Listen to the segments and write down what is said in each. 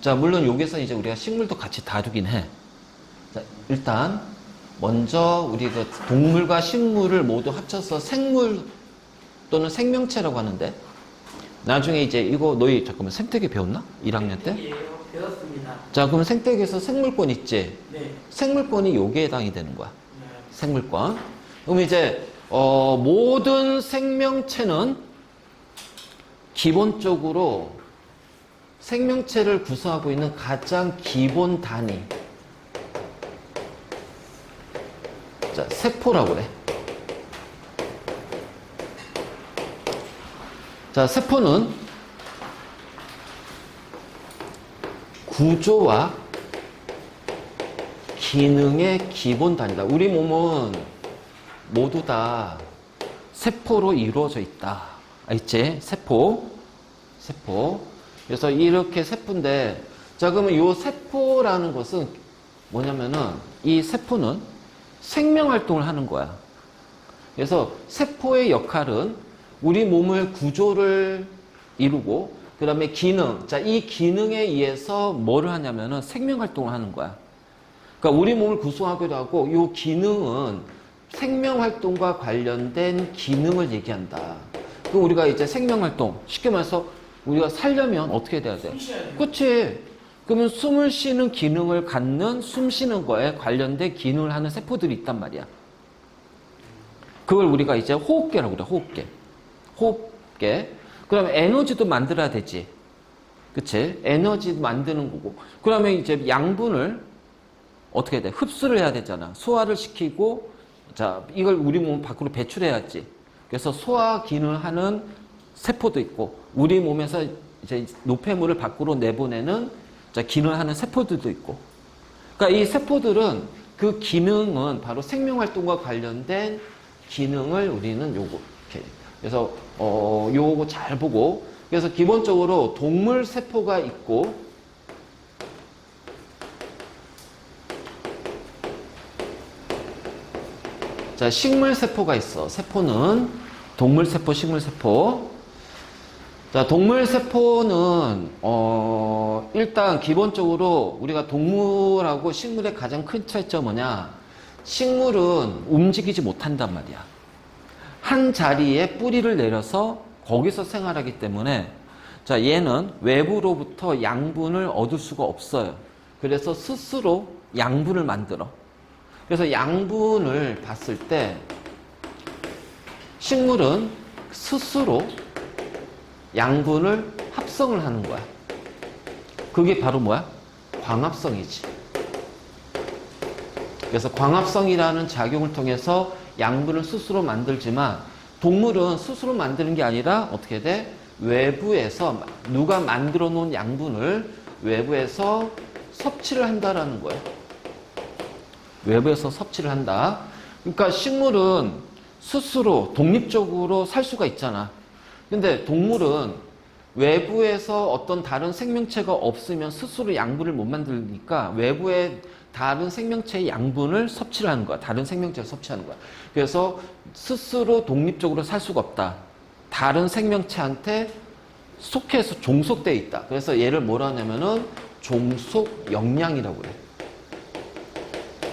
자, 물론 여기서 이제 우리가 식물도 같이 다루긴 해. 자, 일단 먼저 우리 그 동물과 식물을 모두 합쳐서 생물 또는 생명체라고 하는데, 나중에 이제 이거 너희 잠깐만 생태계 배웠나? 1학년 때? 예, 배웠습니다. 자, 그럼 생태계에서 생물권 있지? 네. 생물권이 여기에 해당이 되는 거야. 네. 생물권. 그럼 이제 모든 생명체는 기본적으로 생명체를 구성하고 있는 가장 기본 단위. 자, 세포라고 그래. 자, 세포는 구조와 기능의 기본 단위다. 우리 몸은 모두 다 세포로 이루어져 있다. 알지? 세포. 그래서 이렇게 세포인데, 자, 그러면 이 세포라는 것은 뭐냐면은, 이 세포는 생명 활동을 하는 거야. 그래서 세포의 역할은 우리 몸을 구조를 이루고, 그 다음에 기능. 자, 이 기능에 의해서 뭐를 하냐면은 생명 활동을 하는 거야. 그러니까 우리 몸을 구성하기도 하고, 이 기능은 생명 활동과 관련된 기능을 얘기한다. 그럼 우리가 이제 생명 활동, 쉽게 말해서 우리가 살려면 어떻게 돼야 돼? 숨 쉬어야 돼요. 그치? 그러면 숨을 쉬는 기능을 갖는 숨 쉬는 거에 관련된 기능을 하는 세포들이 있단 말이야. 그걸 우리가 이제 호흡계라고 그래, 호흡계. 그러면 에너지도 만들어야 되지. 그치? 에너지도 만드는 거고. 그러면 이제 양분을 어떻게 해야 돼? 흡수를 해야 되잖아. 소화를 시키고, 자, 이걸 우리 몸 밖으로 배출해야지. 그래서 소화 기능을 하는 세포도 있고, 우리 몸에서 이제 노폐물을 밖으로 내보내는 자, 기능을 하는 세포들도 있고. 그러니까 이 세포들은 그 기능은 바로 생명 활동과 관련된 기능을 우리는 요거 이렇게. 그래서 요거 잘 보고. 그래서 기본적으로 동물 세포가 있고, 자, 식물 세포가 있어. 세포는 동물 세포, 식물 세포. 자, 동물 세포는 일단 기본적으로 우리가 동물하고 식물의 가장 큰 차이점은 뭐냐? 식물은 움직이지 못한단 말이야. 한 자리에 뿌리를 내려서 거기서 생활하기 때문에, 자, 얘는 외부로부터 양분을 얻을 수가 없어요. 그래서 스스로 양분을 만들어. 그래서 양분을 봤을 때 식물은 스스로 양분을 합성을 하는 거야. 그게 바로 뭐야? 광합성이지. 그래서 광합성이라는 작용을 통해서 양분을 스스로 만들지만, 동물은 스스로 만드는 게 아니라 어떻게 돼? 외부에서 누가 만들어 놓은 양분을 외부에서 섭취를 한다라는 거예요. 외부에서 섭취를 한다. 그러니까 식물은 스스로 독립적으로 살 수가 있잖아. 근데 동물은 외부에서 어떤 다른 생명체가 없으면 스스로 양분을 못 만드니까 외부의 다른 생명체의 양분을 섭취를 하는 거야. 다른 생명체를 섭취하는 거야. 그래서 스스로 독립적으로 살 수가 없다. 다른 생명체한테 속해서 종속되어 있다. 그래서 얘를 뭐라 하냐면은 종속 영양이라고 그래.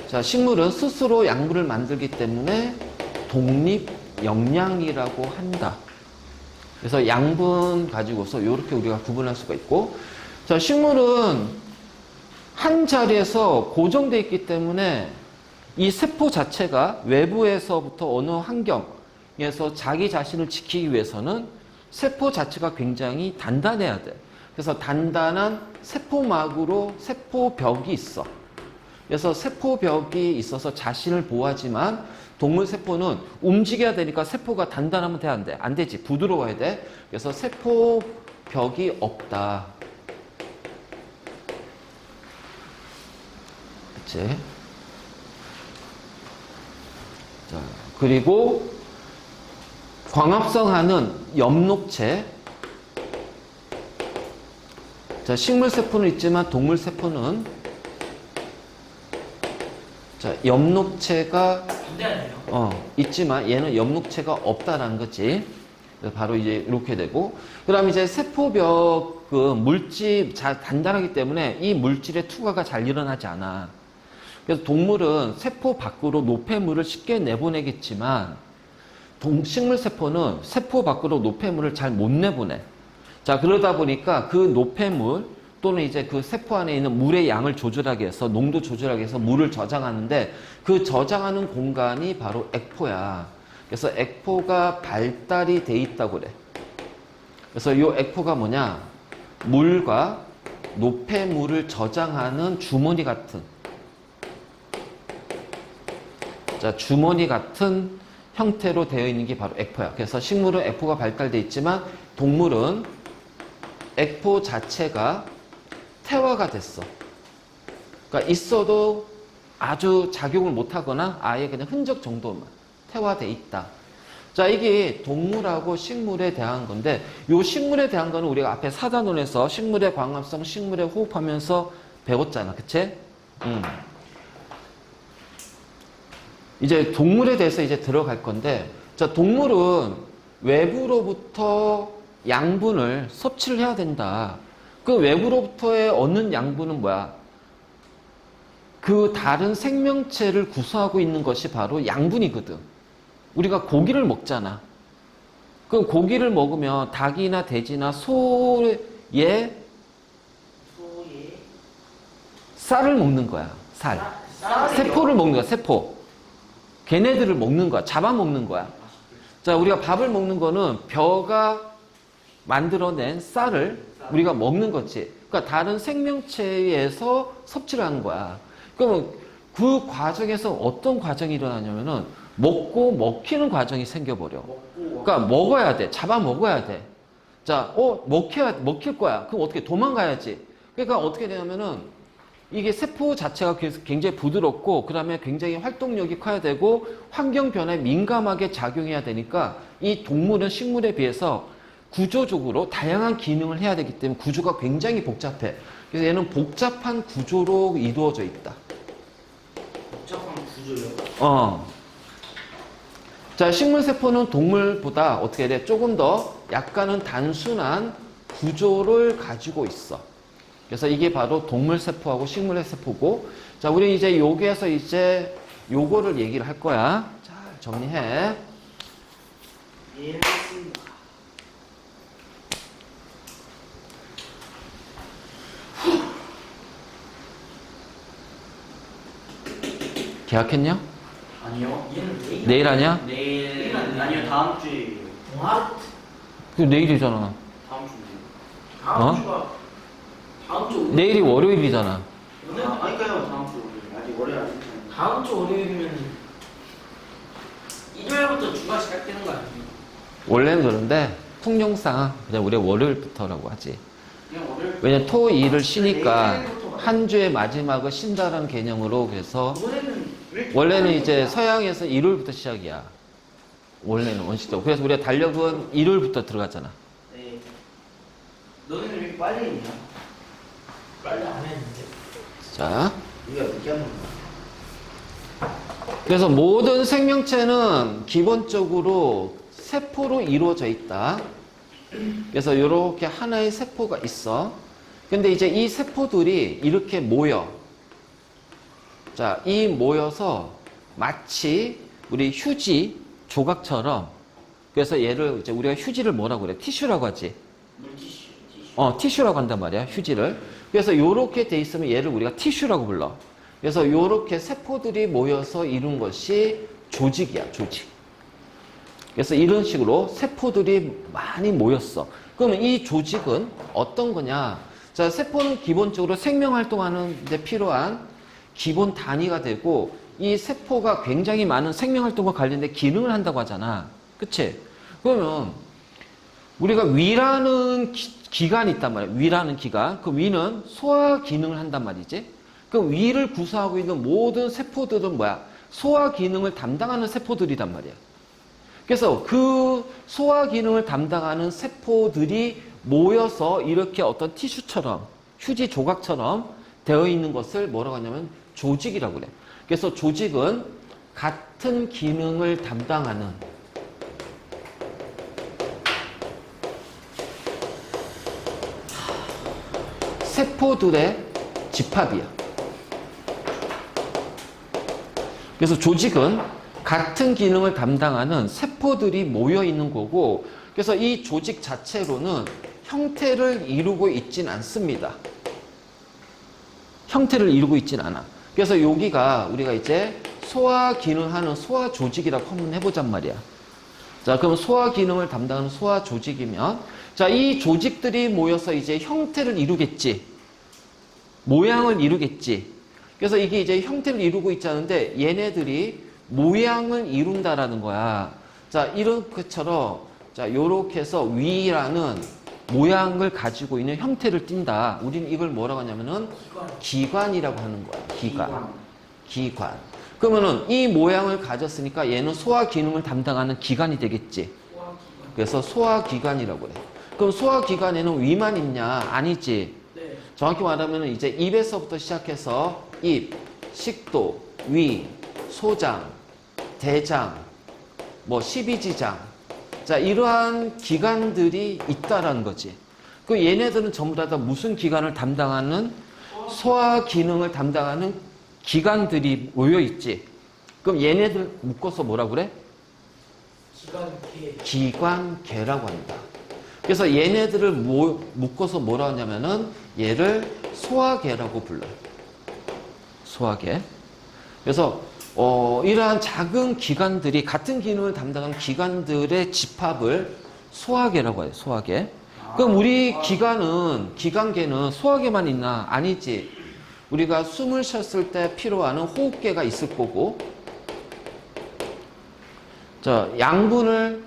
자, 식물은 스스로 양분을 만들기 때문에 독립 영양이라고 한다. 그래서 양분 가지고서 이렇게 우리가 구분할 수가 있고, 자, 식물은 한 자리에서 고정되어 있기 때문에 이 세포 자체가 외부에서부터 어느 환경에서 자기 자신을 지키기 위해서는 세포 자체가 굉장히 단단해야 돼. 그래서 단단한 세포막으로 세포벽이 있어. 그래서 세포벽이 있어서 자신을 보호하지만, 동물 세포는 움직여야 되니까 세포가 단단하면 돼, 안 돼? 안 되지. 부드러워야 돼. 그래서 세포벽이 없다. 그치? 자, 그리고 광합성하는 엽록체. 자, 식물 세포는 있지만 동물 세포는, 자, 엽록체가 있지만 얘는 엽록체가 없다라는 거지. 바로 이제 이렇게 되고, 그 다음에 이제 세포벽 그 물질 잘 단단하기 때문에 이 물질의 투과가 잘 일어나지 않아. 그래서 동물은 세포 밖으로 노폐물을 쉽게 내보내겠지만 식물세포는 세포 밖으로 노폐물을 잘 못 내보내. 자, 그러다 보니까 그 노폐물 또는 이제 그 세포 안에 있는 물의 양을 조절하기 위해서, 농도 조절하기 위해서 물을 저장하는데 그 저장하는 공간이 바로 액포야. 그래서 액포가 발달이 돼 있다고 그래. 그래서 이 액포가 뭐냐? 물과 노폐물을 저장하는 주머니 같은, 자, 주머니 같은 형태로 되어 있는 게 바로 액포야. 그래서 식물은 액포가 발달돼 있지만 동물은 액포 자체가 태화가 됐어. 그러니까 있어도 아주 작용을 못하거나 아예 그냥 흔적 정도만 태화돼 있다. 자, 이게 동물하고 식물에 대한 건데, 요 식물에 대한 거는 우리가 앞에 사단원에서 식물의 광합성, 식물의 호흡하면서 배웠잖아. 그치? 이제 동물에 대해서 이제 들어갈 건데, 자, 동물은 외부로부터 양분을 섭취를 해야 된다. 그 외부로부터의 얻는 양분은 뭐야? 그 다른 생명체를 구성하고 있는 것이 바로 양분이거든. 우리가 고기를 먹잖아. 그 고기를 먹으면 닭이나 돼지나 소의 쌀을 먹는 거야. 쌀. 세포를 먹는 거야. 세포. 걔네들을 먹는 거야. 잡아먹는 거야. 자, 우리가 밥을 먹는 거는 벼가 만들어낸 쌀을 우리가 먹는 거지. 그러니까 다른 생명체에서 섭취를 하는 거야. 그러면 그 과정에서 어떤 과정이 일어나냐면은 먹고 먹히는 과정이 생겨버려. 그러니까 먹어야 돼. 잡아먹어야 돼. 자, 먹힐 거야. 그럼 어떻게 도망가야지. 그러니까 어떻게 되냐면은 이게 세포 자체가 굉장히 부드럽고 그 다음에 굉장히 활동력이 커야 되고 환경 변화에 민감하게 작용해야 되니까 이 동물은 식물에 비해서 구조적으로 다양한 기능을 해야 되기 때문에 구조가 굉장히 복잡해. 그래서 얘는 복잡한 구조로 이루어져 있다. 복잡한 구조요? 자, 식물세포는 동물보다 어떻게 돼? 조금 더 약간은 단순한 구조를 가지고 있어. 그래서 이게 바로 동물세포하고 식물세포고, 자, 우리 이제 여기에서 이제 요거를 얘기를 할 거야. 자, 정리해. 예, 계약했냐? 아니요. 얘는 내일 하냐? 내일 아니요, 다음 주에. 그 내일이잖아. 다음 주에. 어? 다음 주. 내일이 월요일이잖아. 아니까요. 다음 주 월요일. 아직 월요일 안 됐잖아요. 다음 주 월요일이면 일요일부터 주가 시작되는 거 아니에요? 원래는 그런데 통용상 그냥 우리 월요일부터라고 하지. 그냥 월요일. 왜냐면 토, 일을 쉬니까 한 주의 마지막을 쉰다는 개념으로. 그래서 원래는 이제 서양에서 일요일부터 시작이야. 원래는 원칙적으로. 그래서 우리가 달력은 일요일부터 들어갔잖아. 네. 너는 왜 이렇게 빨리 했냐? 빨리 안 했는데. 자, 우리가 늦게 하는 거야. 그래서 모든 생명체는 기본적으로 세포로 이루어져 있다. 그래서 이렇게 하나의 세포가 있어. 근데 이제 이 세포들이 이렇게 모여. 자, 이 모여서 마치 우리 휴지 조각처럼, 그래서 얘를 이제 우리가 휴지를 뭐라고 그래? 티슈라고 하지. 물티슈. 티슈라고 한단 말이야, 휴지를. 그래서 요렇게 돼 있으면 얘를 우리가 티슈라고 불러. 그래서 요렇게 세포들이 모여서 이룬 것이 조직이야, 조직. 그래서 이런 식으로 세포들이 많이 모였어. 그러면 이 조직은 어떤 거냐? 자, 세포는 기본적으로 생명활동하는 데 필요한 기본 단위가 되고, 이 세포가 굉장히 많은 생명활동과 관련된 기능을 한다고 하잖아. 그치? 그러면 우리가 위라는 기관이 있단 말이야. 위라는 기관. 그 위는 소화 기능을 한단 말이지. 그 위를 구성하고 있는 모든 세포들은 뭐야? 소화 기능을 담당하는 세포들이란 말이야. 그래서 그 소화 기능을 담당하는 세포들이 모여서 이렇게 어떤 티슈처럼, 휴지 조각처럼 되어 있는 것을 뭐라고 하냐면 조직이라고 그래. 그래서 조직은 같은 기능을 담당하는, 세포들의 집합이야. 그래서 조직은 같은 기능을 담당하는 세포들이 모여 있는 거고, 그래서 이 조직 자체로는 형태를 이루고 있진 않습니다. 형태를 이루고 있진 않아. 그래서 여기가 우리가 이제 소화 기능하는 소화 조직이라고 한번 해보잔 말이야. 자, 그럼 소화 기능을 담당하는 소화 조직이면, 자, 이 조직들이 모여서 이제 형태를 이루겠지. 모양을 이루겠지. 그래서 이게 이제 형태를 이루고 있지 않은데 얘네들이 모양을 이룬다라는 거야. 자, 이런 것처럼, 자, 요렇게 해서 위라는 모양을 가지고 있는 형태를 띈다. 우리는 이걸 뭐라고 하냐면은 기관이라고 하는 거야. 기관. 그러면은 이 모양을 가졌으니까 얘는 소화 기능을 담당하는 기관이 되겠지. 그래서 소화기관이라고 해. 그럼 소화기관에는 위만 있냐? 아니지. 네. 정확히 말하면 이제 입에서부터 시작해서 입, 식도, 위, 소장, 대장, 뭐 십이지장. 자, 이러한 기관들이 있다라는 거지. 그 얘네들은 전부 다 무슨 기관을 담당하는 소화 기능을 담당하는 기관들이 모여 있지. 그럼 얘네들 묶어서 뭐라 그래? 기관계라고 한다. 그래서 얘네들을 묶어서 뭐라 하냐면은 얘를 소화계라고 불러요. 소화계. 그래서 이러한 작은 기관들이 같은 기능을 담당하는 기관들의 집합을 소화계라고 해요. 소화계. 그럼 우리 기관계는 소화계만 있나? 아니지. 우리가 숨을 쉬었을 때 필요하는 호흡계가 있을 거고, 자, 양분을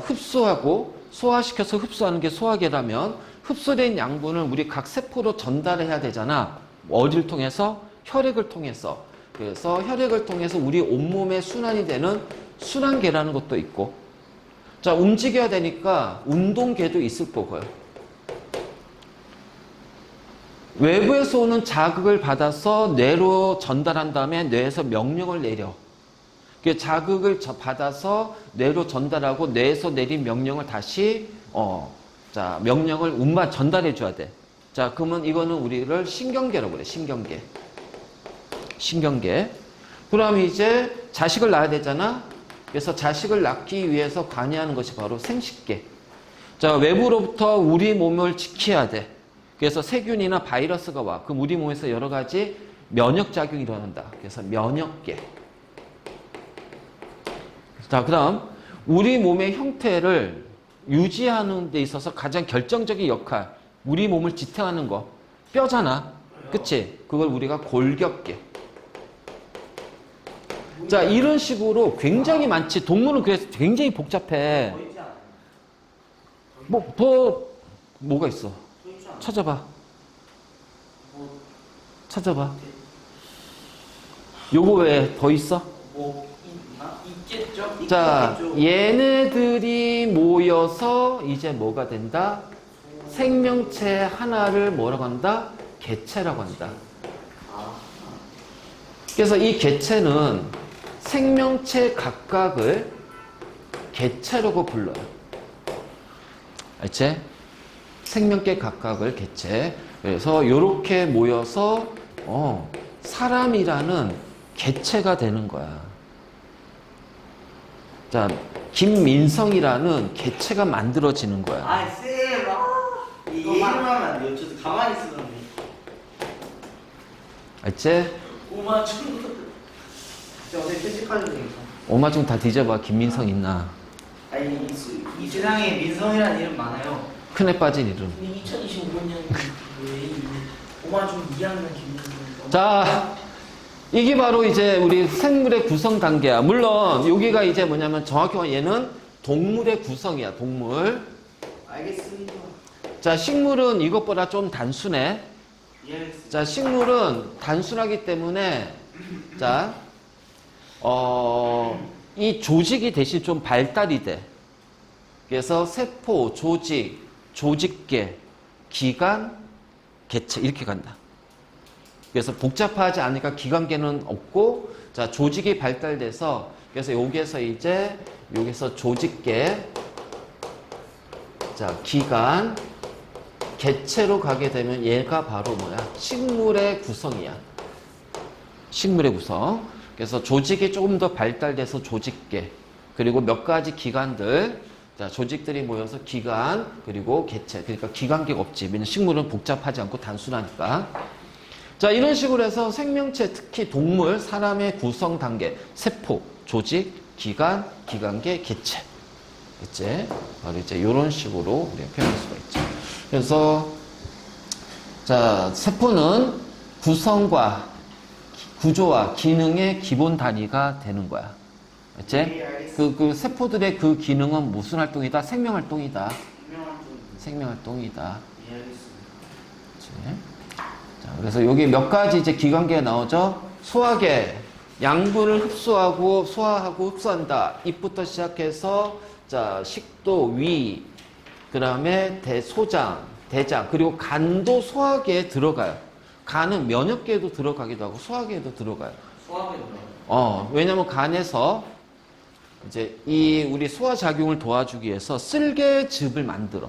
흡수하고 소화시켜서 흡수하는 게 소화계라면 흡수된 양분을 우리 각 세포로 전달해야 되잖아. 어디를 통해서? 혈액을 통해서. 그래서 혈액을 통해서 우리 온몸에 순환이 되는 순환계라는 것도 있고, 자, 움직여야 되니까 운동계도 있을 거고요. 외부에서 오는 자극을 받아서 뇌로 전달한 다음에 뇌에서 명령을 내려. 그 자극을 받아서 뇌로 전달하고 뇌에서 내린 명령을 다시 명령을 전달해 줘야 돼. 자, 그러면 이거는 우리를 신경계라고 그래. 신경계. 그럼 이제 자식을 낳아야 되잖아. 그래서 자식을 낳기 위해서 관여하는 것이 바로 생식계. 자, 외부로부터 우리 몸을 지켜야 돼. 그래서 세균이나 바이러스가 와. 그럼 우리 몸에서 여러 가지 면역작용이 일어난다. 그래서 면역계. 자, 그 다음 우리 몸의 형태를 유지하는 데 있어서 가장 결정적인 역할, 우리 몸을 지탱하는 거 뼈잖아. 그치? 그걸 우리가 골격계. 자, 이런 식으로 굉장히 많지. 동물은 그래서 굉장히 복잡해. 뭐가 있어? 찾아봐. 요거 왜 더 있어? 있겠죠? 자, 얘네들이 모여서 이제 뭐가 된다? 생명체 하나를 뭐라고 한다? 개체라고 한다. 그래서 이 개체는 생명체 각각을 개체라고 불러요. 알지? 생명체 각각을 개체. 그래서 이렇게 모여서 사람이라는 개체가 되는 거야. 자, 김민성이라는 개체가 만들어지는 거야. 아, 쌤, 이 얘기만 하면 안 돼요. 저도 가만히 있었는데. 알지? 오마중. 어제 편집하는 중이죠. 오마중 다 뒤져봐. 김민성 있나? 아니, 이 세상에 민성이라는 이름 많아요. 큰애 빠진 이름. 2025년 왜 오마중 2학년 김민성. 자, 이게 바로 이제 우리 생물의 구성 단계야. 물론 여기가 이제 뭐냐면 정확히 말하면 얘는 동물의 구성이야. 동물. 알겠습니다. 자, 식물은 이것보다 좀 단순해. 예, 알겠습니다. 자, 식물은 단순하기 때문에 자, 이 조직이 대신 좀 발달이 돼. 그래서 세포, 조직, 조직계, 기관, 개체 이렇게 간다. 그래서 복잡하지 않으니까 기관계는 없고, 자, 조직이 발달돼서, 그래서 여기서 조직계, 자, 기관, 개체로 가게 되면 얘가 바로 뭐야? 식물의 구성이야. 식물의 구성. 그래서 조직이 조금 더 발달돼서 조직계, 그리고 몇 가지 기관들, 자, 조직들이 모여서 기관, 그리고 개체. 그러니까 기관계가 없지. 왜냐면 식물은 복잡하지 않고 단순하니까. 자, 이런 식으로 해서 생명체, 특히 동물, 사람의 구성 단계, 세포, 조직, 기관, 기관계, 개체. 이제 바로 이제 이런 식으로 우리가 표현할 수가 있죠. 그래서 자, 세포는 구성과 구조와 기능의 기본 단위가 되는 거야. 네, 알겠습니다. 그 세포들의 그 기능은 무슨 활동이다? 생명 활동이다. 유명한 좀. 생명 활동이다. 예, 알겠습니다. 그치? 자, 그래서 여기 몇 가지 이제 기관계가 나오죠. 소화계, 양분을 흡수하고 소화하고 흡수한다. 입부터 시작해서 자, 식도, 위, 그 다음에 소장, 대장, 그리고 간도 소화계에 들어가요. 간은 면역계에도 들어가기도 하고 소화계에도 들어가요. 소화가 있나요? 왜냐면 간에서 이제 이 우리 소화 작용을 도와주기 위해서 쓸개즙을 만들어.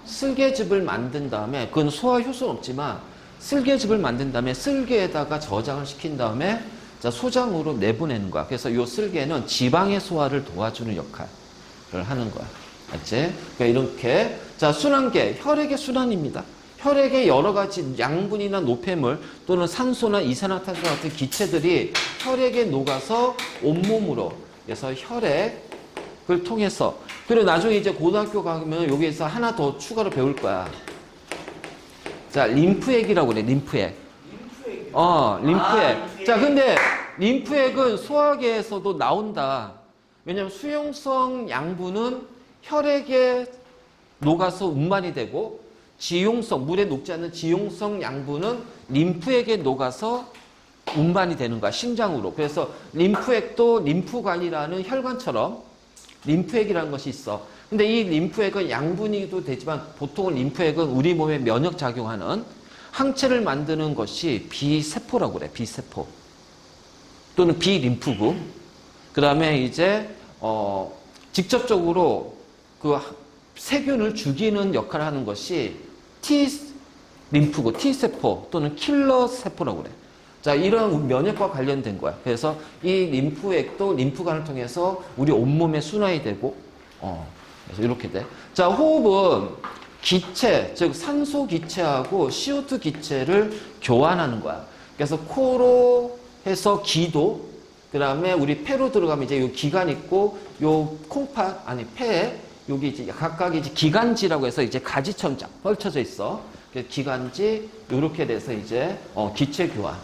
쓸개즙을 만든 다음에 그건 소화 효소는 없지만 쓸개즙을 만든 다음에 쓸개에다가 저장을 시킨 다음에 자, 소장으로 내보내는 거야. 그래서 이 쓸개는 지방의 소화를 도와주는 역할을 하는 거야. 알지? 그러니까 이렇게 자, 순환계, 혈액의 순환입니다. 혈액의 여러 가지 양분이나 노폐물 또는 산소나 이산화탄소 같은 기체들이 혈액에 녹아서 온몸으로 그래서 혈액을 통해서 그리고 나중에 이제 고등학교 가면 여기에서 하나 더 추가로 배울 거야. 자, 림프액이라고 그래. 림프액. 림프액이요? 림프액. 림프액. 자, 근데 림프액은 소화계에서도 나온다. 왜냐면 수용성 양분은 혈액에 녹아서 운반이 되고 지용성, 물에 녹지 않는 지용성 양분은 림프액에 녹아서 운반이 되는 거야. 심장으로. 그래서 림프액도 림프관이라는 혈관처럼 림프액이라는 것이 있어. 근데 이 림프액은 양분이기도 되지만 보통은 림프액은 우리 몸에 면역작용하는 항체를 만드는 것이 비세포라고 그래. 비세포. 또는 비림프구. 그 다음에 이제 직접적으로 그 세균을 죽이는 역할을 하는 것이 T림프구, T세포 또는 킬러 세포라고 그래. 자, 이런 면역과 관련된 거야. 그래서 이 림프액도 림프관을 통해서 우리 온몸에 순환이 되고, 그래서 이렇게 돼. 자, 호흡은 기체, 즉 산소 기체하고 CO2 기체를 교환하는 거야. 그래서 코로 해서 기도, 그 다음에 우리 폐로 들어가면 이제 요 기관 있고, 요 콩팥, 아니, 폐에 여기 이제 각각 이제 기관지라고 해서 이제 가지처럼 쫙 펼쳐져 있어. 그래서 기관지, 요렇게 돼서 이제, 기체 교환.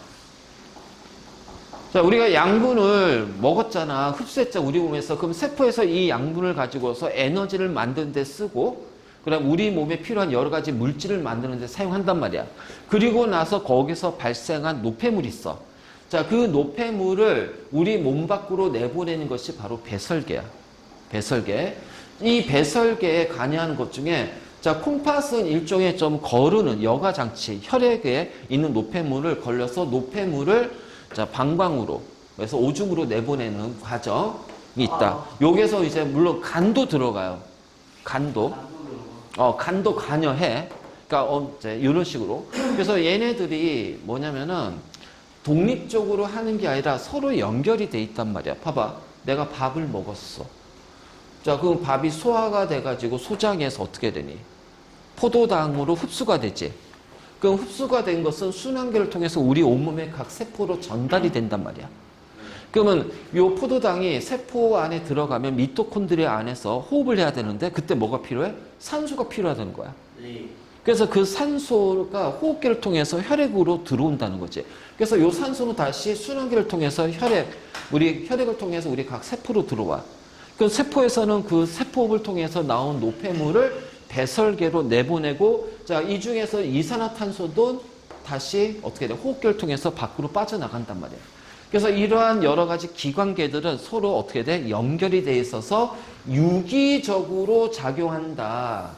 자, 우리가 양분을 먹었잖아. 흡수했잖아. 우리 몸에서. 그럼 세포에서 이 양분을 가지고서 에너지를 만드는 데 쓰고, 그다음 우리 몸에 필요한 여러 가지 물질을 만드는 데 사용한단 말이야. 그리고 나서 거기서 발생한 노폐물이 있어. 자, 그 노폐물을 우리 몸 밖으로 내보내는 것이 바로 배설계야. 배설계. 이 배설계에 관여하는 것 중에 자, 콩팥은 일종의 좀 거르는 여과장치, 혈액에 있는 노폐물을 걸려서 노폐물을 자, 방광으로, 그래서 오줌으로 내보내는 과정이 있다. 여기서 이제 물론 간도 들어가요. 간도. 간도 관여해. 그러니까 이제 이런 식으로. 그래서 얘네들이 뭐냐면은 독립적으로 하는 게 아니라 서로 연결이 돼 있단 말이야. 봐봐. 내가 밥을 먹었어. 자, 그럼 밥이 소화가 돼가지고 소장에서 어떻게 되니? 포도당으로 흡수가 되지. 그럼 흡수가 된 것은 순환계를 통해서 우리 온몸의 각 세포로 전달이 된단 말이야. 그러면 이 포도당이 세포 안에 들어가면 미토콘드리아 안에서 호흡을 해야 되는데 그때 뭐가 필요해? 산소가 필요하다는 거야. 네. 그래서 그 산소가 호흡기를 통해서 혈액으로 들어온다는 거지. 그래서 이 산소는 다시 순환기를 통해서 우리 혈액을 통해서 우리 각 세포로 들어와. 그 세포에서는 그 세포흡을 통해서 나온 노폐물을 배설계로 내보내고, 자, 이 중에서 이산화탄소도 다시 어떻게 돼? 호흡기를 통해서 밖으로 빠져나간단 말이야. 그래서 이러한 여러 가지 기관계들은 서로 어떻게 돼? 연결이 돼 있어서 유기적으로 작용한다.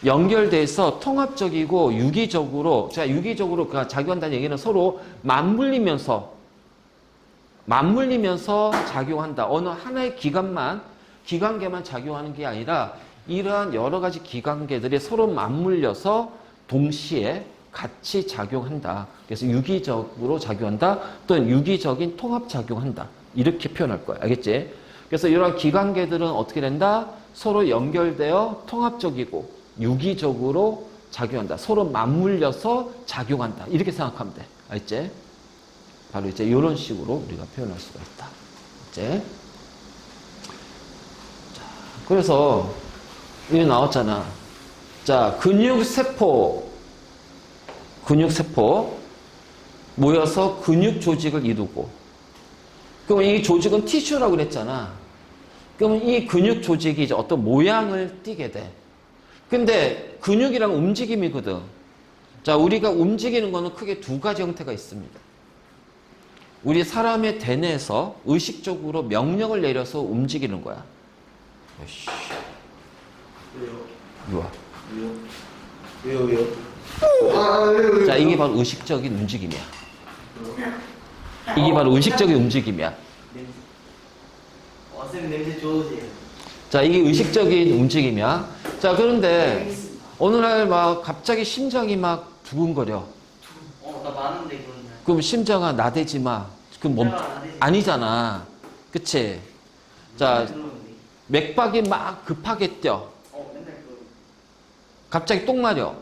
연결돼서 통합적이고 유기적으로, 자, 유기적으로 작용한다는 얘기는 서로 맞물리면서 작용한다. 어느 하나의 기관계만 작용하는 게 아니라 이러한 여러 가지 기관계들이 서로 맞물려서 동시에 같이 작용한다. 그래서 유기적으로 작용한다. 또는 유기적인 통합작용한다. 이렇게 표현할 거야. 알겠지? 그래서 이러한 기관계들은 어떻게 된다? 서로 연결되어 통합적이고 유기적으로 작용한다. 서로 맞물려서 작용한다. 이렇게 생각하면 돼. 알겠지? 바로 이제 이런 식으로 우리가 표현할 수가 있다. 이제 자, 그래서 이게 나왔잖아. 자, 근육세포 모여서 근육 조직을 이루고, 그럼 이 조직은 티슈라고 그랬잖아. 그러면 이 근육 조직이 이제 어떤 모양을 띠게 돼. 근데 근육이랑 움직임이거든. 자, 우리가 움직이는 거는 크게 두 가지 형태가 있습니다. 우리 사람의 대뇌에서 의식적으로 명령을 내려서 움직이는 거야. 왜요? 이리 와. 왜요? 자, 이게 바로 의식적인 움직임이야. 이게 바로 의식적인 움직임이야. 냄새. 쌤 냄새 좋으세요? 자, 이게 의식적인 움직임이야. 자, 그런데 어느 날 막 갑자기 심장이 막 두근거려. 나 많은데 그런 날. 그럼 심장아 나대지 마. 그럼 아니잖아. 그치? 자, 맥박이 막 급하게 뛰어. 맨날 그. 갑자기 똥 마려.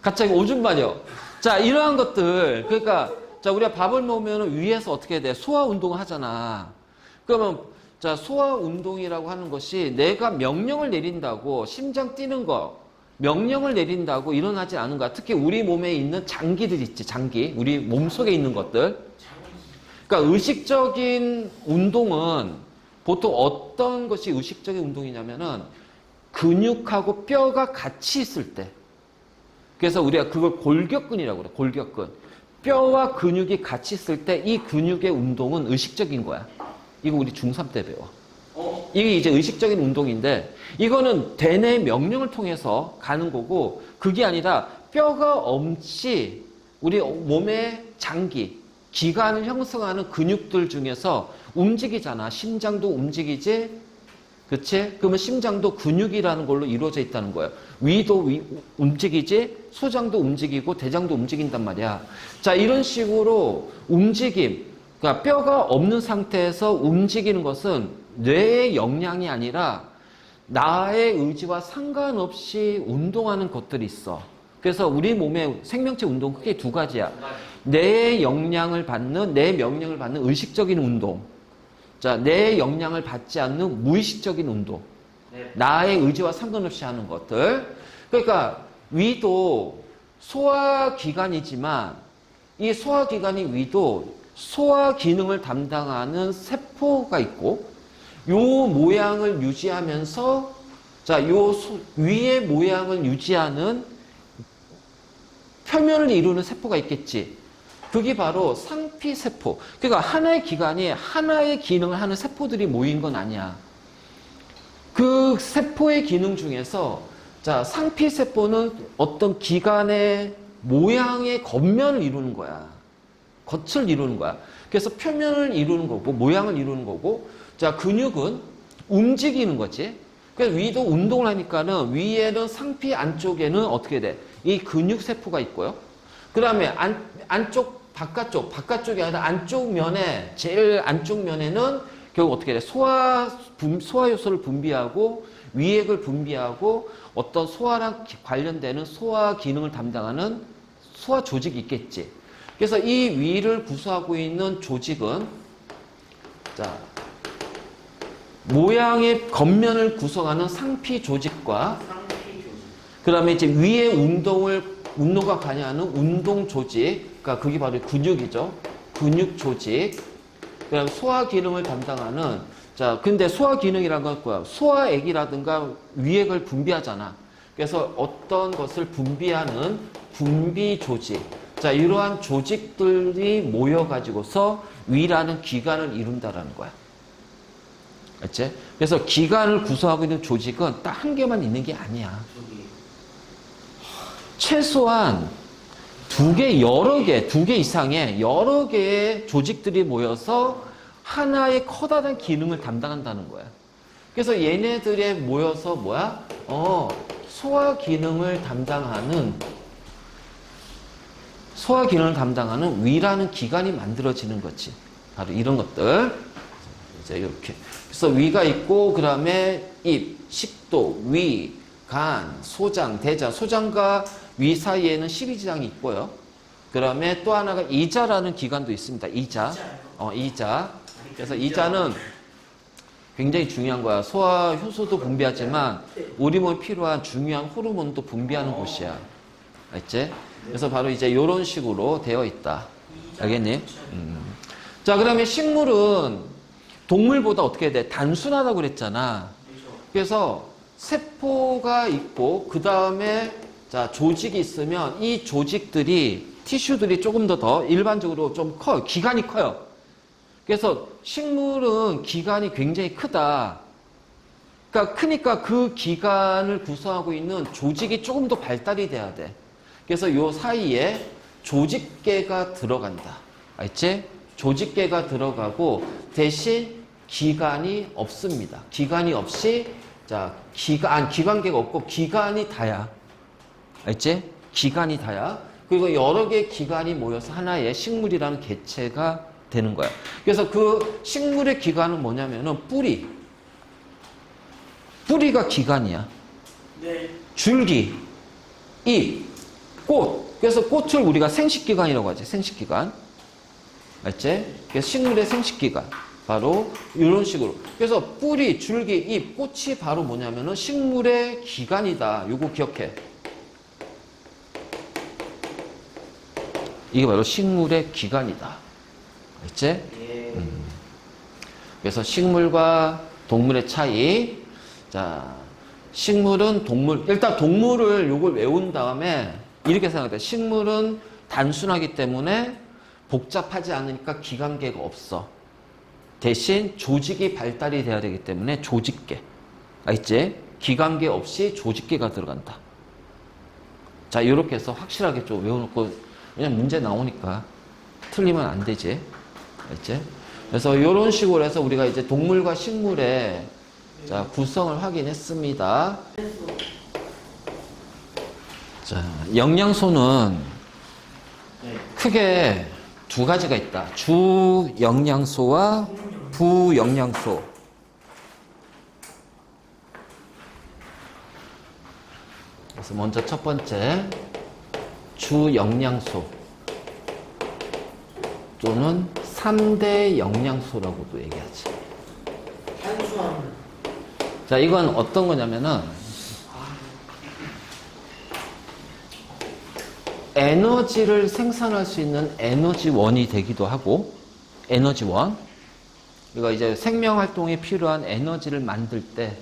갑자기 오줌 마려. 자, 이러한 것들. 그러니까, 자, 우리가 밥을 먹으면 위에서 어떻게 돼? 소화 운동을 하잖아. 그러면, 자, 소화 운동이라고 하는 것이 내가 명령을 내린다고 심장 뛰는 거, 명령을 내린다고 일어나지 않은 거야. 특히 우리 몸에 있는 장기들 있지, 장기. 우리 몸 속에 있는 것들. 그러니까 의식적인 운동은 보통 어떤 것이 의식적인 운동이냐면은 근육하고 뼈가 같이 있을 때. 그래서 우리가 그걸 골격근이라고 그래. 골격근. 뼈와 근육이 같이 있을 때 이 근육의 운동은 의식적인 거야. 이거 우리 중3 때 배워. 이게 이제 의식적인 운동인데 이거는 대뇌 명령을 통해서 가는 거고 그게 아니라 뼈가 없이 우리 몸의 장기, 기관을 형성하는 근육들 중에서 움직이잖아. 심장도 움직이지? 그치? 그러면 심장도 근육이라는 걸로 이루어져 있다는 거예요. 위도 움직이지? 소장도 움직이고 대장도 움직인단 말이야. 자, 이런 식으로 움직임, 그러니까 뼈가 없는 상태에서 움직이는 것은 뇌의 역량이 아니라 나의 의지와 상관없이 운동하는 것들이 있어. 그래서 우리 몸의 생명체 운동 크게 두 가지야. 내 명령을 받는 의식적인 운동. 자, 내 영향을 받지 않는 무의식적인 운동. 나의 의지와 상관없이 하는 것들. 그러니까 위도 소화기관이지만 이 소화기관의 위도 소화 기능을 담당하는 세포가 있고 요 모양을 유지하면서 자, 요 위의 모양을 유지하는 표면을 이루는 세포가 있겠지. 그게 바로 상피세포. 그러니까 하나의 기관이 하나의 기능을 하는 세포들이 모인 건 아니야. 그 세포의 기능 중에서 자, 상피세포는 어떤 기관의 모양의 겉면을 이루는 거야. 겉을 이루는 거야. 그래서 표면을 이루는 거고 모양을 이루는 거고 자, 근육은 움직이는 거지. 그래서 위도 운동을 하니까는 위에는 상피 안쪽에는 어떻게 돼? 이 근육세포가 있고요. 그 다음에 바깥쪽이 아니라 안쪽 면에, 제일 안쪽 면에는 결국 어떻게 돼? 소화 요소를 분비하고 위액을 분비하고 어떤 소화랑 관련되는 소화 기능을 담당하는 소화 조직이 있겠지. 그래서 이 위를 구성하고 있는 조직은 자, 모양의 겉면을 구성하는 상피 조직과 그 다음에 이제 위의 운동과 관여하는 운동 조직, 그러니까 그게 바로 근육이죠. 근육 조직. 그 다음에 소화 기능을 담당하는, 자, 근데 소화 기능이란 건 뭐야? 소화액이라든가 위액을 분비하잖아. 그래서 어떤 것을 분비하는 분비 조직. 자, 이러한 조직들이 모여가지고서 위라는 기관을 이룬다라는 거야. 알지? 그래서 기관을 구성하고 있는 조직은 딱 한 개만 있는 게 아니야. 최소한 두 개 이상의 여러 개의 조직들이 모여서 하나의 커다란 기능을 담당한다는 거야. 그래서 얘네들에 모여서 뭐야? 소화 기능을 담당하는 위라는 기관이 만들어지는 거지. 바로 이런 것들. 이제 이렇게. 그래서 위가 있고, 그 다음에 입, 식도, 위, 간, 소장, 대장. 소장과 위 사이에는 십이지장이 있고요. 그 다음에 또 하나가 이자라는 기관도 있습니다. 이자. 이자. 그래서 이자는 굉장히 중요한 거야. 소화 효소도 분비하지만 우리 몸에 필요한 중요한 호르몬도 분비하는 곳이야. 알지? 그래서 바로 이제 이런 식으로 되어 있다. 알겠니? 자, 그 다음에 식물은 동물보다 어떻게 돼? 단순하다고 그랬잖아. 그래서 세포가 있고, 그 다음에 자, 조직이 있으면 이 조직들이, 티슈들이 조금 더 일반적으로 좀 커요. 기관이 커요. 그래서 식물은 기관이 굉장히 크다. 그러니까 크니까 그 기관을 구성하고 있는 조직이 조금 더 발달이 돼야 돼. 그래서 요 사이에 조직계가 들어간다. 알지? 조직계가 들어가고 대신 기관이 없습니다. 기관이 없이 자, 기관계가 없고 기관이 다야. 알지? 기관이 다야. 그리고 여러 개의 기관이 모여서 하나의 식물이라는 개체가 되는 거야. 그래서 그 식물의 기관은 뭐냐면은 뿌리가 기관이야. 네. 줄기, 잎, 꽃. 그래서 꽃을 우리가 생식기관이라고 하지. 생식기관. 알지? 그래서 식물의 생식기관. 바로 이런 식으로. 그래서 뿌리, 줄기, 잎, 꽃이 바로 뭐냐면은 식물의 기관이다. 요거 기억해. 이게 바로 식물의 기관이다. 알지? 예. 그래서 식물과 동물의 차이. 자, 식물은 동물. 일단 동물을 요걸 외운 다음에 이렇게 생각해. 식물은 단순하기 때문에 복잡하지 않으니까 기관계가 없어. 대신 조직이 발달이 돼야 되기 때문에 조직계. 알지? 기관계 없이 조직계가 들어간다. 자, 이렇게 해서 확실하게 좀 외워놓고, 그냥 문제 나오니까 틀리면 안 되지. 알지? 그래서 이런 식으로 해서 우리가 이제 동물과 식물의 자, 구성을 확인했습니다. 자, 영양소는 크게 두 가지가 있다. 주 영양소와 부영양소. 그래서 먼저 첫 번째 주 영양소 또는 3대 영양소라고도 얘기하지. 탄수화물. 자, 이건 어떤 거냐면은 에너지를 생산할 수 있는 에너지원이 되기도 하고, 에너지원. 그러니까 이제 생명활동에 필요한 에너지를 만들 때,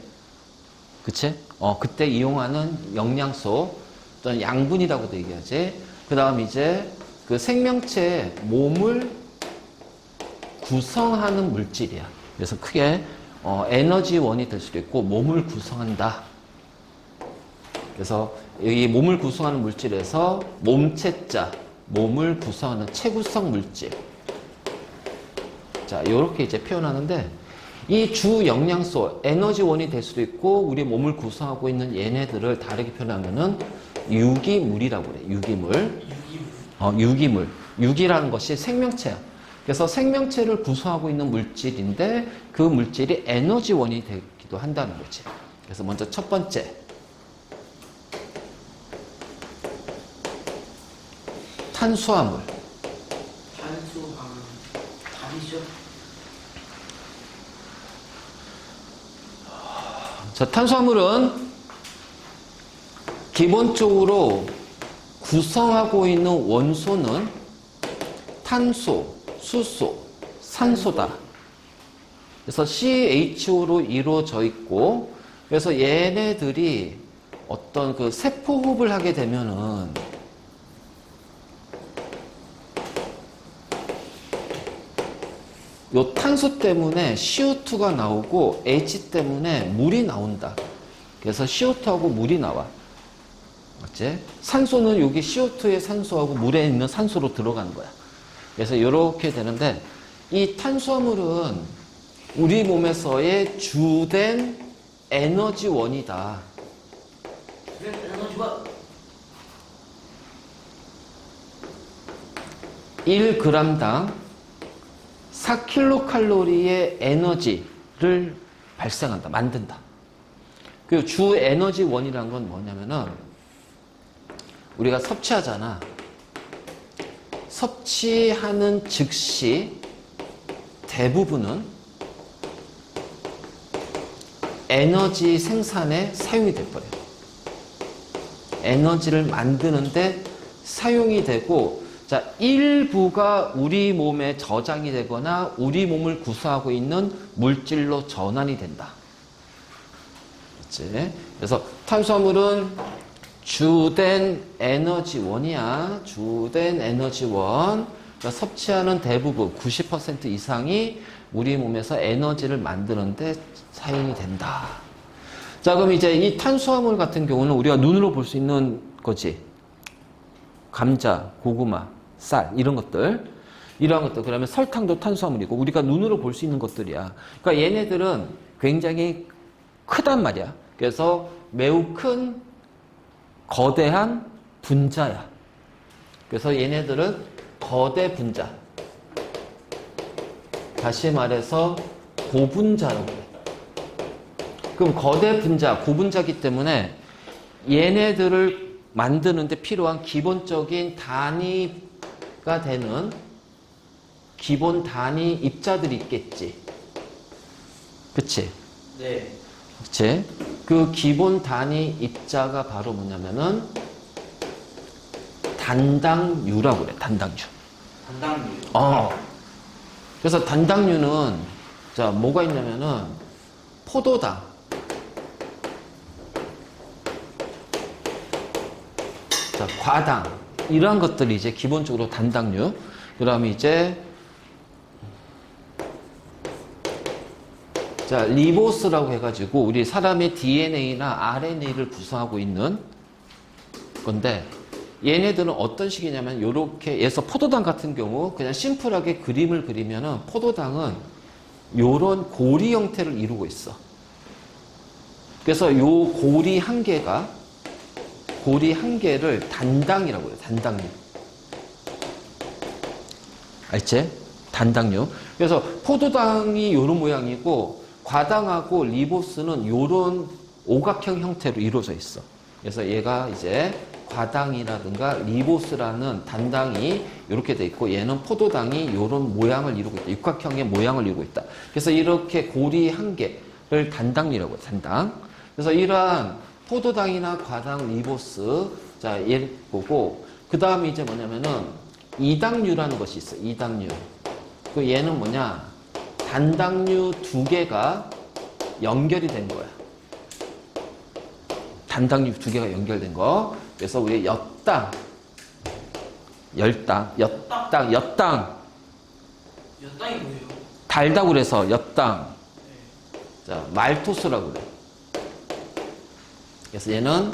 그치? 그때 이용하는 영양소, 또는 양분이라고도 얘기하지. 그 다음 이제 그 생명체의 몸을 구성하는 물질이야. 그래서 크게 에너지원이 될 수도 있고 몸을 구성한다. 그래서 이 몸을 구성하는 물질에서 몸체자, 몸을 구성하는 체구성 물질. 자, 이렇게 이제 표현하는데 이 주 영양소, 에너지원이 될 수도 있고 우리 몸을 구성하고 있는 얘네들을 다르게 표현하면은 유기물이라고 그래. 유기물. 유기물. 유기라는 것이 생명체야. 그래서 생명체를 구성하고 있는 물질인데 그 물질이 에너지원이 되기도 한다는 거지. 그래서 먼저 첫 번째. 탄수화물. 탄수화물. 답이죠. 자, 탄수화물은 기본적으로 구성하고 있는 원소는 탄소, 수소, 산소다. 그래서 CHO로 이루어져 있고, 그래서 얘네들이 어떤 그 세포호흡을 하게 되면은 요 탄소 때문에 CO2가 나오고 H 때문에 물이 나온다. 그래서 CO2하고 물이 나와. 맞지? 산소는 여기 CO2의 산소하고 물에 있는 산소로 들어가는 거야. 그래서 이렇게 되는데 이 탄수화물은 우리 몸에서의 주된 에너지원이다. 에너지가 1g당 4kcal의 에너지를 발생한다, 만든다. 그 주 에너지원이란 건 뭐냐면은 우리가 섭취하잖아. 섭취하는 즉시 대부분은 에너지 생산에 사용이 돼버려요. 에너지를 만드는데 사용이 되고, 자, 일부가 우리 몸에 저장이 되거나 우리 몸을 구성하고 있는 물질로 전환이 된다. 그렇지? 그래서 탄수화물은 주된 에너지원이야. 주된 에너지원. 그러니까 섭취하는 대부분 90% 이상이 우리 몸에서 에너지를 만드는데 사용이 된다. 자, 그럼 이제 이 탄수화물 같은 경우는 우리가 눈으로 볼 수 있는 거지. 감자, 고구마, 쌀 이런 것들. 이러한 것들. 그러면 설탕도 탄수화물이고 우리가 눈으로 볼 수 있는 것들이야. 그러니까 얘네들은 굉장히 크단 말이야. 그래서 매우 큰 거대한 분자야. 그래서 얘네들은 거대 분자. 다시 말해서 고분자라고 그래. 그럼 거대 분자, 고분자기 때문에 얘네들을 만드는데 필요한 기본적인 단위가 되는 기본 단위 입자들이 있겠지. 그치? 네. 그치? 그 기본 단위 입자가 바로 뭐냐면은 단당류라고 그래, 단당류. 단당류. 그래서 단당류는, 자, 뭐가 있냐면은 포도당, 자, 과당, 이러한 것들이 이제 기본적으로 단당류. 그 다음에 이제, 자, 리보스라고 해가지고 우리 사람의 DNA나 RNA를 구성하고 있는 건데, 얘네들은 어떤 식이냐면 요렇게, 예서 포도당 같은 경우 그냥 심플하게 그림을 그리면은 포도당은 요런 고리 형태를 이루고 있어. 그래서 요 고리 한 개를 단당이라고 해요. 단당류. 알지? 단당류. 그래서 포도당이 요런 모양이고 과당하고 리보스는 요런 오각형 형태로 이루어져 있어. 그래서 얘가 이제 과당이라든가 리보스라는 단당이 이렇게 돼 있고 얘는 포도당이 이런 모양을 이루고 있다. 육각형의 모양을 이루고 있다. 그래서 이렇게 고리 한 개를 단당류라고 해요. 단당. 그래서 이러한 포도당이나 과당, 리보스, 자, 얘 보고 그 다음에 이제 뭐냐면은 이당류라는 것이 있어. 이당류. 그 얘는 뭐냐? 단당류 두 개가 연결이 된 거야. 단당류 두 개가 연결된 거. 그래서 우리 엿당, 엿당. 엿당이 뭐예요? 달다고 그래서 엿당. 자, 말토스라고 그래. 그래서 얘는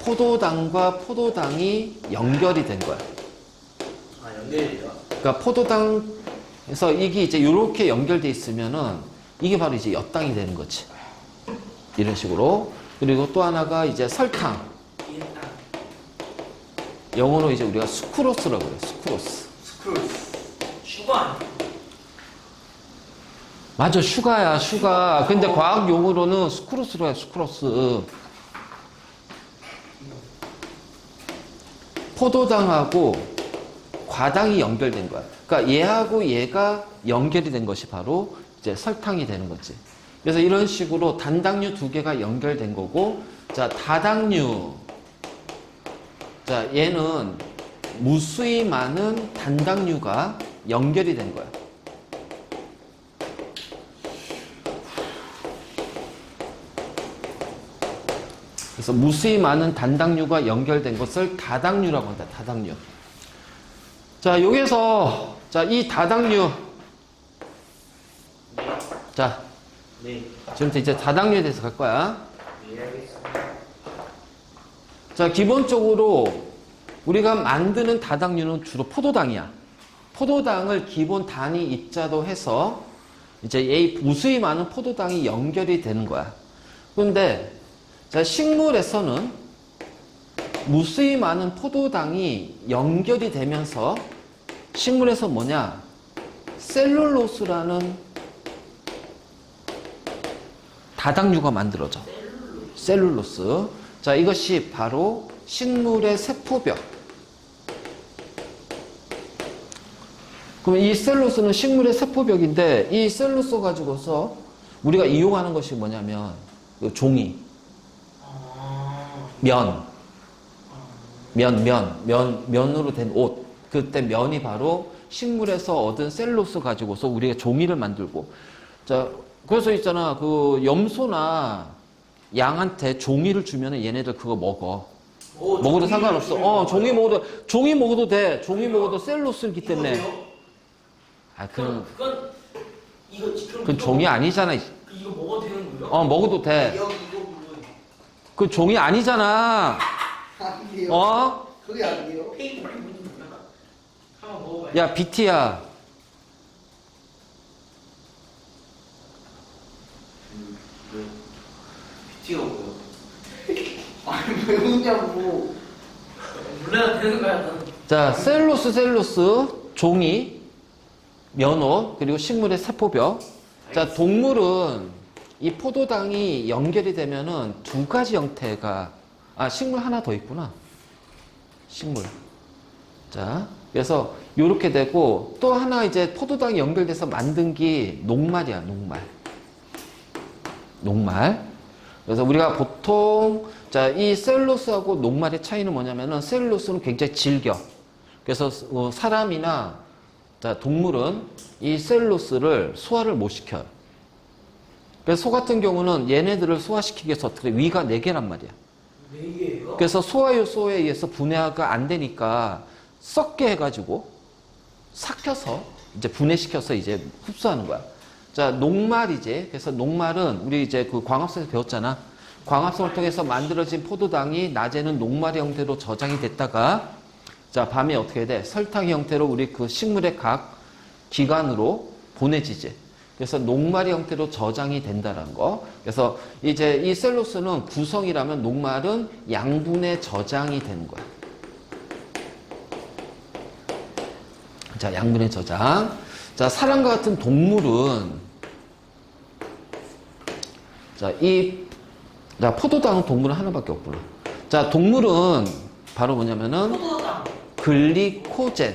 포도당과 포도당이 연결이 된 거야. 아, 연결이요? 그러니까 포도당에서 이게 이제 이렇게 연결돼 있으면은 이게 바로 이제 엿당이 되는 거지. 이런 식으로. 그리고 또 하나가 이제 설탕. 영어로 이제 우리가 수크로스라고 해요. 수크로스. 슈거 아니에요? 맞아, 슈가야, 슈가. 근데 과학 용어로는 수크로스로 해, 수크로스. 포도당하고 과당이 연결된 거야. 그러니까 얘하고 얘가 연결이 된 것이 바로 이제 설탕이 되는 거지. 그래서 이런 식으로 단당류 두 개가 연결된 거고, 자, 다당류. 자, 얘는 무수히 많은 단당류가 연결이 된 거야. 그래서 무수히 많은 단당류가 연결된 것을 다당류라고 한다. 다당류. 자, 여기서 자, 이 다당류. 자, 네. 지금부터 이제 다당류에 대해서 갈 거야. 네, 알겠습니다. 자, 기본적으로 우리가 만드는 다당류는 주로 포도당이야. 포도당을 기본 단위 입자로 해서 이제 이 무수히 많은 포도당이 연결이 되는 거야. 그런데 자, 식물에서는 무수히 많은 포도당이 연결이 되면서 식물에서 뭐냐? 셀룰로스라는 다당류가 만들어져. 셀룰로스. 자, 이것이 바로 식물의 세포벽. 그럼 이 셀룰로스는 식물의 세포벽인데 이 셀룰로스 가지고서 우리가 이용하는 것이 뭐냐면 그 종이, 면으로 된 옷. 그때 면이 바로 식물에서 얻은 셀룰로스 가지고서 우리가 종이를 만들고. 자, 그래서 있잖아. 그 염소나 양한테 종이를 주면은 얘네들 그거 먹어. 먹어도 상관없어. 종이 먹어도 돼. 종이 먹어도 셀룰로스이기 때문에. 아, 그건 이거 지금 그건 종이 아니잖아. 이거 먹어도 되는 거예요? 먹어도 돼. 이거 뭐예요? 그 종이 아니잖아. 아니에요. 그게 아니에요. 페이크 무슨 거야? 한번 먹어봐요. 야, 비티야. 비티가 뭐야? 아니 왜 웃냐고. 몰라도 되는 거야. 나는. 자, 셀룰로스, 종이, 면옷, 그리고 식물의 세포벽. 자, 동물은 이 포도당이 연결이 되면은 두 가지 형태가, 식물 하나 더 있구나. 식물. 자, 그래서 요렇게 되고 또 하나 이제 포도당이 연결돼서 만든 게 녹말이야, 녹말. 그래서 우리가 보통, 자, 이 셀룰로스하고 녹말의 차이는 뭐냐면은 셀룰로스는 굉장히 질겨. 그래서 사람이나 자, 동물은 이 셀룰로스를 소화를 못 시켜요. 그래서 소 같은 경우는 얘네들을 소화시키기 위해서 어떻게 위가 4개란 말이야. 4개예요? 그래서 소화효소에 의해서 분해가 안 되니까 썩게 해가지고 삭혀서 이제 분해시켜서 이제 흡수하는 거야. 자, 녹말이지. 그래서 녹말은 우리 이제 그 광합성에서 배웠잖아. 광합성을 통해서 만들어진 포도당이 낮에는 녹말의 형태로 저장이 됐다가 자, 밤에 어떻게 돼? 설탕의 형태로 우리 그 식물의 각 기관으로 보내지지. 그래서 녹말의 형태로 저장이 된다는 거. 그래서 이제 이 셀룰로스는 구성이라면 녹말은 양분의 저장이 되는 거야. 자, 양분의 저장. 자, 사람과 같은 동물은 자, 포도당은 동물은 하나밖에 없구나. 자, 동물은 바로 뭐냐면은 포도당. 글리코젠.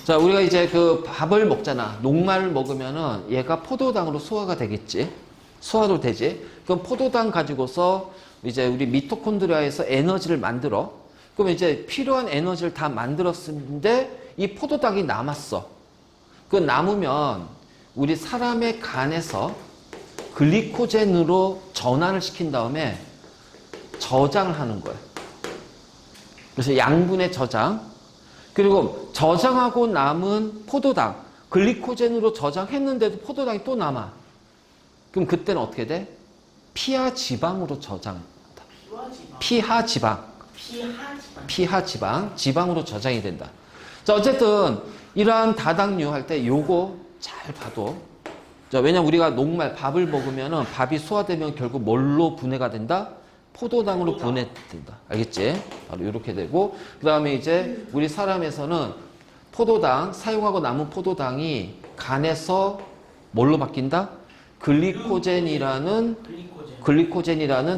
자, 우리가 이제 그 밥을 먹잖아. 녹말을 먹으면은 얘가 포도당으로 소화가 되겠지. 소화도 되지. 그럼 포도당 가지고서 이제 우리 미토콘드리아에서 에너지를 만들어. 그럼 이제 필요한 에너지를 다 만들었는데 이 포도당이 남았어. 그 남으면 우리 사람의 간에서 글리코젠으로 전환을 시킨 다음에 저장을 하는 거예요. 그래서 양분의 저장. 그리고 저장하고 남은 포도당, 글리코젠으로 저장했는데도 포도당이 또 남아. 그럼 그때는 어떻게 돼? 피하지방으로 저장한다. 피하지방. 지방으로 저장이 된다. 자, 어쨌든 이러한 다당류 할 때 요거 잘 봐도. 자, 왜냐면 우리가 녹말 밥을 먹으면은 밥이 소화되면 결국 뭘로 분해가 된다? 포도당으로 분해된다. 알겠지? 바로 이렇게 되고, 그 다음에 이제 우리 사람에서는 포도당, 사용하고 남은 포도당이 간에서 뭘로 바뀐다? 글리코젠이라는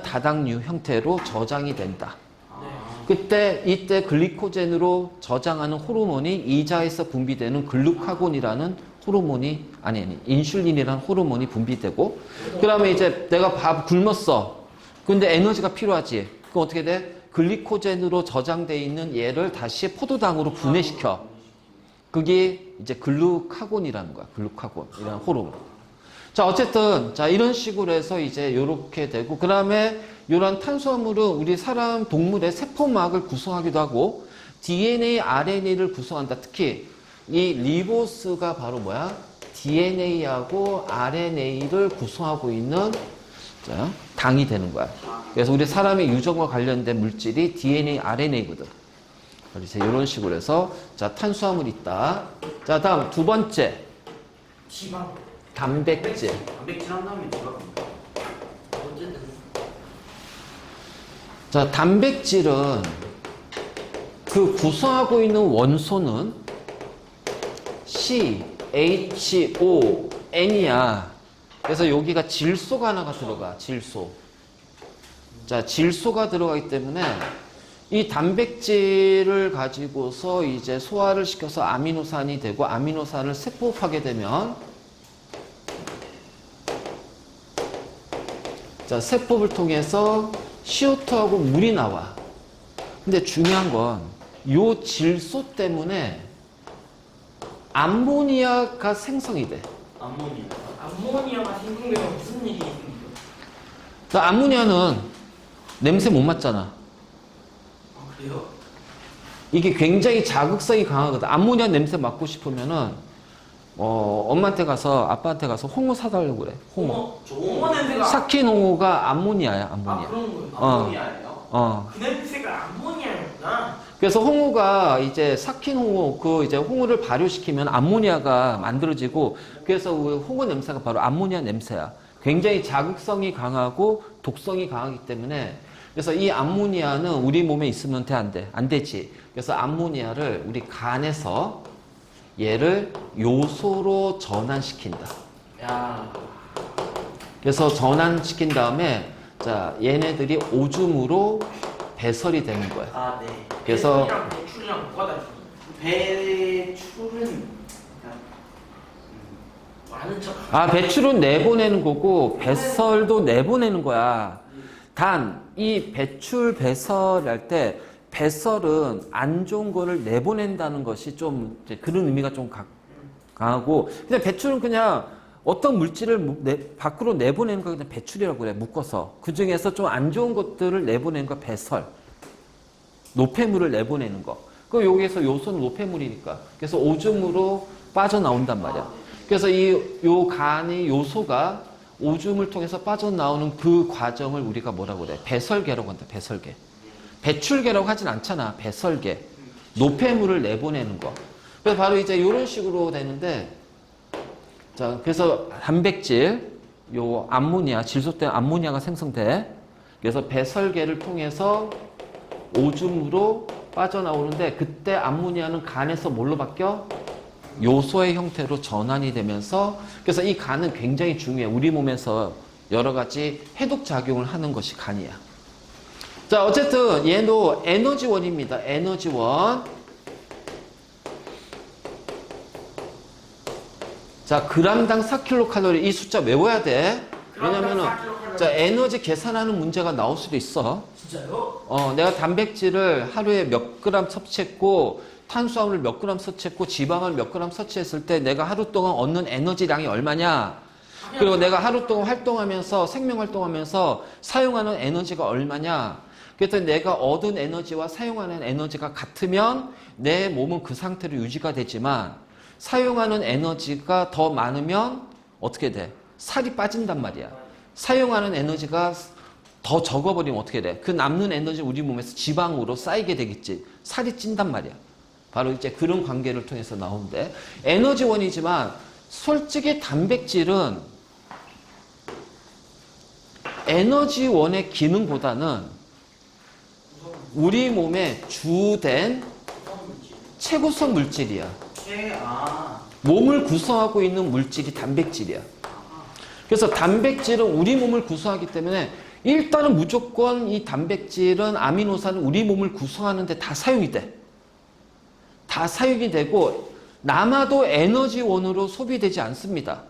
다당류 형태로 저장이 된다. 이때 글리코젠으로 저장하는 호르몬이 이자에서 분비되는 글루카곤이라는 호르몬이, 인슐린이라는 호르몬이 분비되고, 그 다음에 이제 내가 밥 굶었어. 근데 에너지가 필요하지. 그럼 어떻게 돼? 글리코젠으로 저장되어 있는 얘를 다시 포도당으로 분해시켜. 그게 이제 글루카곤이라는 거야. 글루카곤이라는 호르몬. 자, 어쨌든, 자, 이런 식으로 해서 이제 요렇게 되고, 그 다음에 이런 탄수화물은 우리 사람, 동물의 세포막을 구성하기도 하고, DNA, RNA를 구성한다. 특히, 이 리보스가 바로 뭐야? DNA하고 RNA를 구성하고 있는 자, 당이 되는 거야. 그래서 우리 사람의 유전과 관련된 물질이 DNA, RNA거든. 이제 이런 식으로 해서 자 탄수화물이 있다. 자 다음 두 번째 지방. 단백질. 단백질 한 다음에 들어갑니다. 어쨌든. 자 단백질은 그 구성하고 있는 원소는 CHON이야. 그래서 여기가 질소가 하나가 들어가. 질소. 자 질소가 들어가기 때문에 이 단백질을 가지고서 이제 소화를 시켜서 아미노산이 되고 아미노산을 세포하게 되면 자 세포를 통해서 CO2하고 물이 나와. 근데 중요한 건 요 질소 때문에 암모니아가 생성이 돼. 암모니아. 암모니아가 생성되면 무슨 일이 생겨요? 자, 암모니아는 냄새 못 맡잖아. 아 그래요? 이게 굉장히 자극성이 강하거든. 암모니아 냄새 맡고 싶으면은 엄마한테 가서 아빠한테 가서 홍어 사달라고 그래. 홍어. 홍어 냄새가. 삭힌 홍어가 암모니아야. 아 암모니아. 그런 거예요. 암모니아예요? 그 냄새가 암모니아였구나. 그래서 홍어가 이제 삭힌 홍어 그 이제 홍어를 발효시키면 암모니아가 만들어지고 그래서 그 홍어 냄새가 바로 암모니아 냄새야. 굉장히 자극성이 강하고 독성이 강하기 때문에 그래서 이 암모니아는 우리 몸에 있으면 돼, 안 돼? 안 되지. 그래서 암모니아를 우리 간에서 얘를 요소로 전환시킨다. 야. 그래서 전환시킨 다음에 자 얘네들이 오줌으로 배설이 되는 거야. 아, 네. 그래서 배추랑 배추랑 뭐가 다르죠? 배출은 약간, 많은 척. 배출은 내보내는 거고 배설도 내보내는 거야. 단 이 배출 배설할 때 배설은 안 좋은 거를 내보낸다는 것이 좀 이제 그런 의미가 좀 강하고 근데 배출은 그냥 어떤 물질을 밖으로 내보내는 거 그냥 배출이라고 그래. 묶어서 그 중에서 좀 안 좋은 것들을 내보내는 거 배설. 노폐물을 내보내는 거. 그럼 여기에서 요소는 노폐물이니까. 그래서 오줌으로 빠져나온단 말이야. 그래서 요 간의 요소가 오줌을 통해서 빠져나오는 그 과정을 우리가 뭐라고 그래? 배설계라고 한다. 배설계. 배출계라고 하진 않잖아. 배설계. 노폐물을 내보내는 거. 그래서 바로 이제 이런 식으로 되는데 자, 그래서 단백질, 요 암모니아, 질소 때문에 암모니아가 생성돼. 그래서 배설계를 통해서 오줌으로 빠져나오는데 그때 암모니아는 간에서 뭘로 바뀌어? 요소의 형태로 전환이 되면서 그래서 이 간은 굉장히 중요해. 우리 몸에서 여러 가지 해독 작용을 하는 것이 간이야. 자, 어쨌든 얘도 에너지원입니다. 에너지원. 자, 그람당 4kcal 이 숫자 외워야 돼. 왜냐면은 자, 에너지 계산하는 문제가 나올 수도 있어. 진짜요? 내가 단백질을 하루에 몇 그램 섭취했고 탄수화물을 몇 그램 섭취했고 지방을 몇 그램 섭취했을 때 내가 하루 동안 얻는 에너지량이 얼마냐? 그리고 내가 하루 동안 활동하면서 생명 활동하면서 사용하는 에너지가 얼마냐? 그래서 내가 얻은 에너지와 사용하는 에너지가 같으면 내 몸은 그 상태로 유지가 되지만 사용하는 에너지가 더 많으면 어떻게 돼? 살이 빠진단 말이야. 사용하는 에너지가 더 적어버리면 어떻게 돼? 그 남는 에너지 우리 몸에서 지방으로 쌓이게 되겠지. 살이 찐단 말이야. 바로 이제 그런 관계를 통해서 나오는데 에너지원이지만 솔직히 단백질은 에너지원의 기능보다는 우리 몸의 주된 최고성 물질이야. 몸을 구성하고 있는 물질이 단백질이야. 그래서 단백질은 우리 몸을 구성하기 때문에 일단은 무조건 이 단백질은 아미노산은 우리 몸을 구성하는 데 다 사용이 돼. 다 사용이 되고 남아도 에너지원으로 소비되지 않습니다.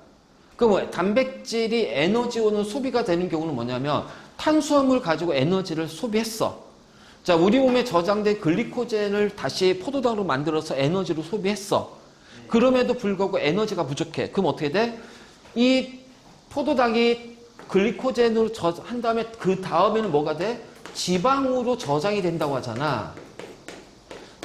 그럼 단백질이 에너지원으로 소비가 되는 경우는 뭐냐면 탄수화물 가지고 에너지를 소비했어. 자, 우리 몸에 저장된 글리코젠을 다시 포도당으로 만들어서 에너지로 소비했어. 그럼에도 불구하고 에너지가 부족해. 그럼 어떻게 돼? 이 포도당이 글리코젠으로 한 다음에 그 다음에는 뭐가 돼? 지방으로 저장이 된다고 하잖아.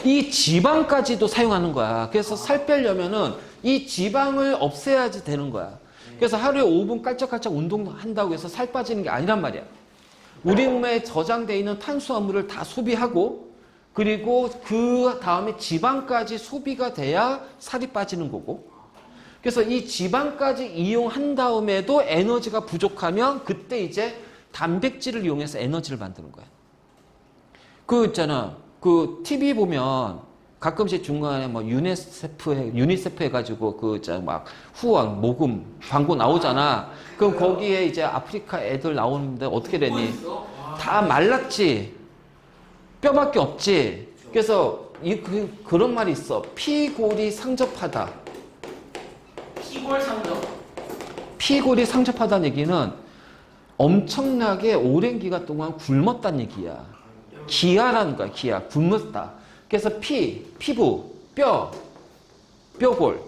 이 지방까지도 사용하는 거야. 그래서 살 빼려면은 이 지방을 없애야지 되는 거야. 그래서 하루에 5분 깔짝깔짝 운동한다고 해서 살 빠지는 게 아니란 말이야. 우리 몸에 저장되어 있는 탄수화물을 다 소비하고 그리고 그 다음에 지방까지 소비가 돼야 살이 빠지는 거고. 그래서 이 지방까지 이용한 다음에도 에너지가 부족하면 그때 이제 단백질을 이용해서 에너지를 만드는 거야. 그 있잖아. 그 TV 보면 가끔씩 중간에 뭐 유니세프 해가지고 그 있잖아 막 후원 모금 광고 나오잖아. 그럼 거기에 이제 아프리카 애들 나오는데 어떻게 되니? 다 말랐지. 뼈밖에 없지. 그래서 그런 말이 있어. 피골이 상접하다. 피골 상점. 피골이 상접하다는 얘기는 엄청나게 오랜 기간 동안 굶었다는 얘기야. 기아라는 거야, 기아. 굶었다. 그래서 피부, 뼈골.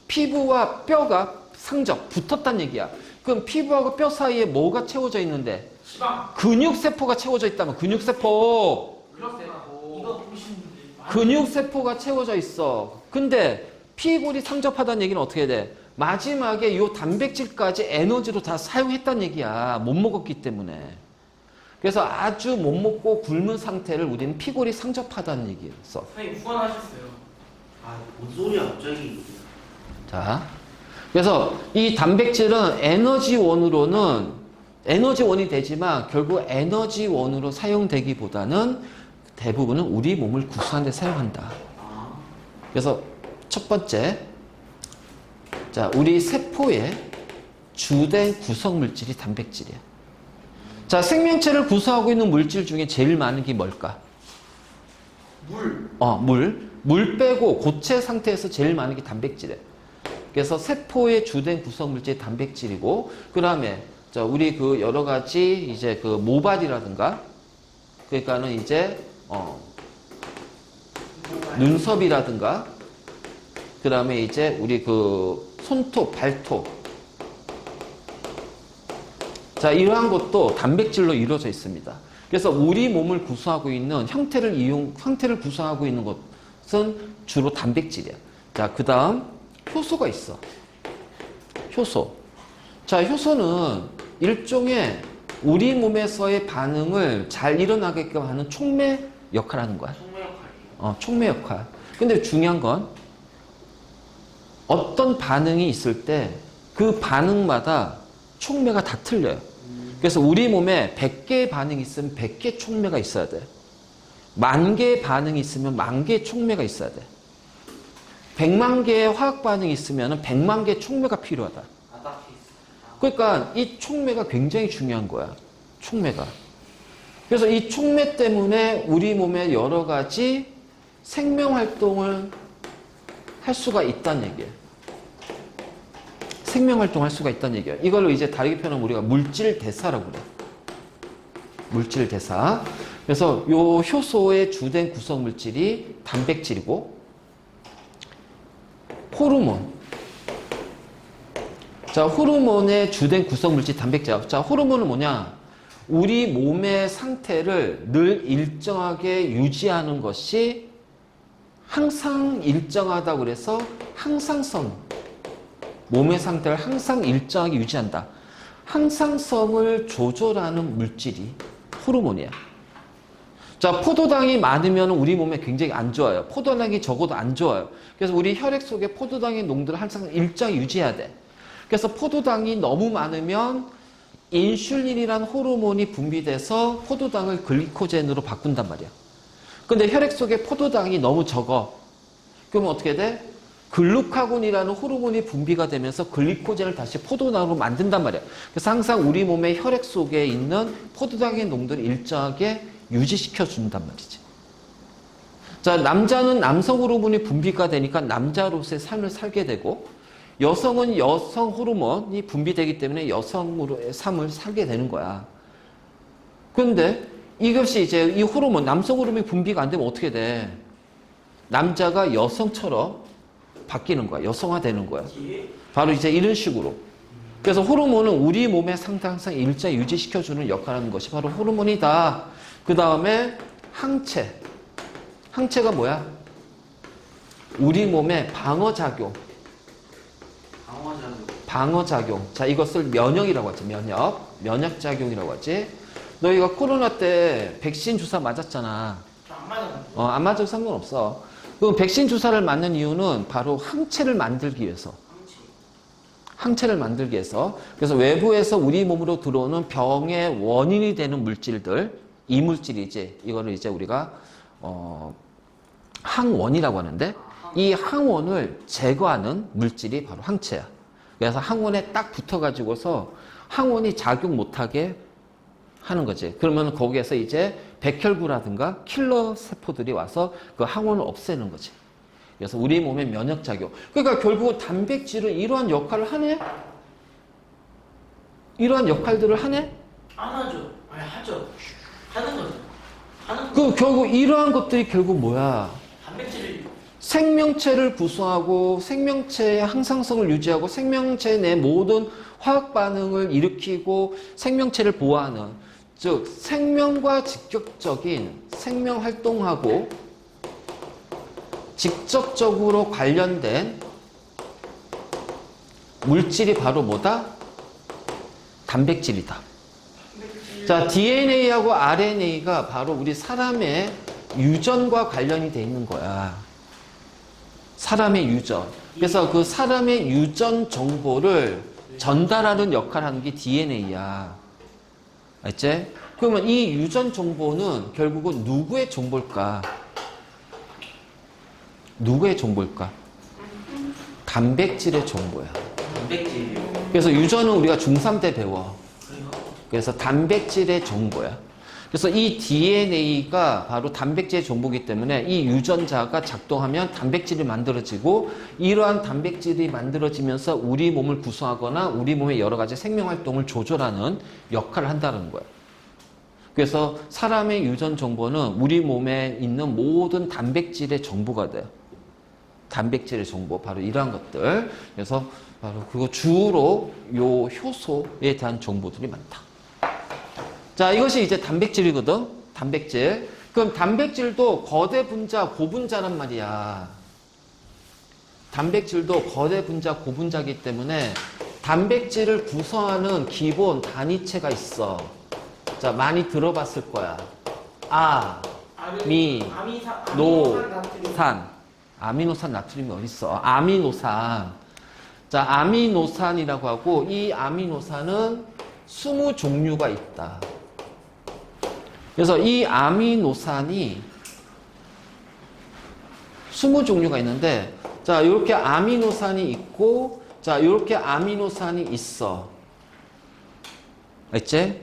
피부와 뼈가 상접, 붙었다는 얘기야. 그럼 피부하고 뼈 사이에 뭐가 채워져 있는데? 지방. 근육세포가 채워져 있다면, 근육세포. 이거 보시면 근육세포가 채워져 있어. 근데 피골이 상접하다는 얘기는 어떻게 돼? 마지막에 이 단백질까지 에너지로 다 사용했다는 얘기야. 못 먹었기 때문에. 그래서 아주 못 먹고 굶은 상태를 우리는 피골이 상접하다는 얘기였어. 선생님 후원하셨어요. 뭔 소리야, 갑자기. 자, 그래서 이 단백질은 에너지원이 되지만 결국 에너지원으로 사용되기보다는 대부분은 우리 몸을 구성하는 데 사용한다. 그래서 첫 번째, 자, 우리 세포의 주된 구성 물질이 단백질이야. 자, 생명체를 구성하고 있는 물질 중에 제일 많은 게 뭘까? 물. 물 빼고 고체 상태에서 제일 많은 게 단백질이야. 그래서 세포의 주된 구성 물질이 단백질이고, 그 다음에, 자, 우리 그 여러 가지 이제 그 모발이라든가, 그러니까는 이제, 눈썹이라든가, 그 다음에 이제 우리 그 손톱, 발톱. 자, 이러한 것도 단백질로 이루어져 있습니다. 그래서 우리 몸을 구성하고 있는 형태를 구성하고 있는 것은 주로 단백질이야. 자, 그 다음 효소가 있어. 효소. 자, 효소는 일종의 우리 몸에서의 반응을 잘 일어나게끔 하는 촉매 역할을 하는 거야. 총무 역할이요. 촉매 역할. 근데 중요한 건 어떤 반응이 있을 때 그 반응마다 촉매가 다 틀려요. 그래서 우리 몸에 100개의 반응이 있으면 100개의 촉매가 있어야 돼. 10,000개의 반응이 있으면 10,000개의 촉매가 있어야 돼. 100만 개의 화학 반응이 있으면 100만 개의 촉매가 필요하다. 그러니까 이 촉매가 굉장히 중요한 거야. 촉매가. 그래서 이 촉매 때문에 우리 몸에 여러 가지 생명 활동을 할 수가 있다는 얘기예요. 생명 활동할 수가 있다는 얘기예요. 이걸로 이제 다르게 표현하면 우리가 물질 대사라고 그래. 물질 대사. 그래서 요 효소의 주된 구성 물질이 단백질이고, 호르몬. 자, 호르몬의 주된 구성 물질 단백질. 자, 호르몬은 뭐냐? 우리 몸의 상태를 늘 일정하게 유지하는 것이 항상 일정하다고 그래서 항상성. 몸의 상태를 항상 일정하게 유지한다. 항상성을 조절하는 물질이 호르몬이야. 자, 포도당이 많으면 우리 몸에 굉장히 안 좋아요. 포도당이 적어도 안 좋아요. 그래서 우리 혈액 속에 포도당의 농도를 항상 일정하게 유지해야 돼. 그래서 포도당이 너무 많으면 인슐린이라는 호르몬이 분비돼서 포도당을 글리코젠으로 바꾼단 말이야. 근데 혈액 속에 포도당이 너무 적어. 그러면 어떻게 돼? 글루카곤이라는 호르몬이 분비가 되면서 글리코젠을 다시 포도당으로 만든단 말이야. 그래서 항상 우리 몸의 혈액 속에 있는 포도당의 농도를 일정하게 유지시켜 준단 말이지. 자, 남자는 남성 호르몬이 분비가 되니까 남자로서의 삶을 살게 되고, 여성은 여성 호르몬이 분비되기 때문에 여성으로의 삶을 살게 되는 거야. 그런데 이것이 이제 이 호르몬, 남성 호르몬이 분비가 안 되면 어떻게 돼? 남자가 여성처럼 바뀌는 거야. 여성화되는 거야. 바로 이제 이런 식으로. 그래서 호르몬은 우리 몸의 상태 항상 일자에 유지시켜주는 역할을 하는 것이 바로 호르몬이다. 그 다음에 항체. 항체가 뭐야? 우리 몸의 방어작용. 방어작용. 자, 이것을 면역이라고 하지. 면역작용이라고 하지. 너희가 코로나 때 백신 주사 맞았잖아. 안 맞는 거. 안 맞아도 상관없어. 그럼 백신 주사를 맞는 이유는 바로 항체를 만들기 위해서. 항체를 만들기 위해서. 그래서 외부에서 우리 몸으로 들어오는 병의 원인이 되는 물질들, 이 물질이지. 이거를 이제 우리가 항원이라고 하는데, 이 항원을 제거하는 물질이 바로 항체야. 그래서 항원에 딱 붙어가지고서 항원이 작용 못하게 하는 거지. 그러면 거기에서 이제 백혈구라든가 킬러 세포들이 와서 그 항원을 없애는 거지. 그래서 우리 몸의 면역작용. 그러니까 결국 단백질은 이러한 역할을 하네? 이러한 역할들을 하네? 안 하죠. 아니 하죠. 하는 거죠. 하는 거. 그 결국 이러한 것들이 결국 뭐야? 단백질을 생명체를 구성하고 생명체의 항상성을 유지하고 생명체 내 모든 화학 반응을 일으키고 생명체를 보호하는, 즉 생명과 직접적인 생명 활동하고 직접적으로 관련된 물질이 바로 뭐다? 단백질이다. 자, DNA하고 RNA가 바로 우리 사람의 유전과 관련이 돼 있는 거야. 사람의 유전. 그래서 그 사람의 유전 정보를 전달하는 역할을 하는 게 DNA야. 알지? 그러면 이 유전 정보는 결국은 누구의 정보일까? 누구의 정보일까? 단백질의 정보야. 단백질이요. 그래서 유전은 우리가 중3 때 배워. 그래요. 그래서 단백질의 정보야. 그래서 이 DNA가 바로 단백질의 정보이기 때문에 이 유전자가 작동하면 단백질이 만들어지고, 이러한 단백질이 만들어지면서 우리 몸을 구성하거나 우리 몸의 여러 가지 생명활동을 조절하는 역할을 한다는 거야. 그래서 사람의 유전 정보는 우리 몸에 있는 모든 단백질의 정보가 돼요. 단백질의 정보, 바로 이러한 것들. 그래서 바로 그거 주로 요 효소에 대한 정보들이 많다. 자, 이것이 이제 단백질이거든. 단백질. 그럼 단백질도 거대 분자, 고분자란 말이야. 단백질도 거대 분자, 고분자이기 때문에 단백질을 구성하는 기본 단위체가 있어. 자, 많이 들어봤을 거야. 아미노산. 아미노산 나트륨이 어딨어? 아미노산. 자, 아미노산이라고 하고, 이 아미노산은 20종류가 있다. 그래서 이 아미노산이 20종류가 있는데, 자, 이렇게 아미노산이 있고, 자, 이렇게 아미노산이 있어. 알지?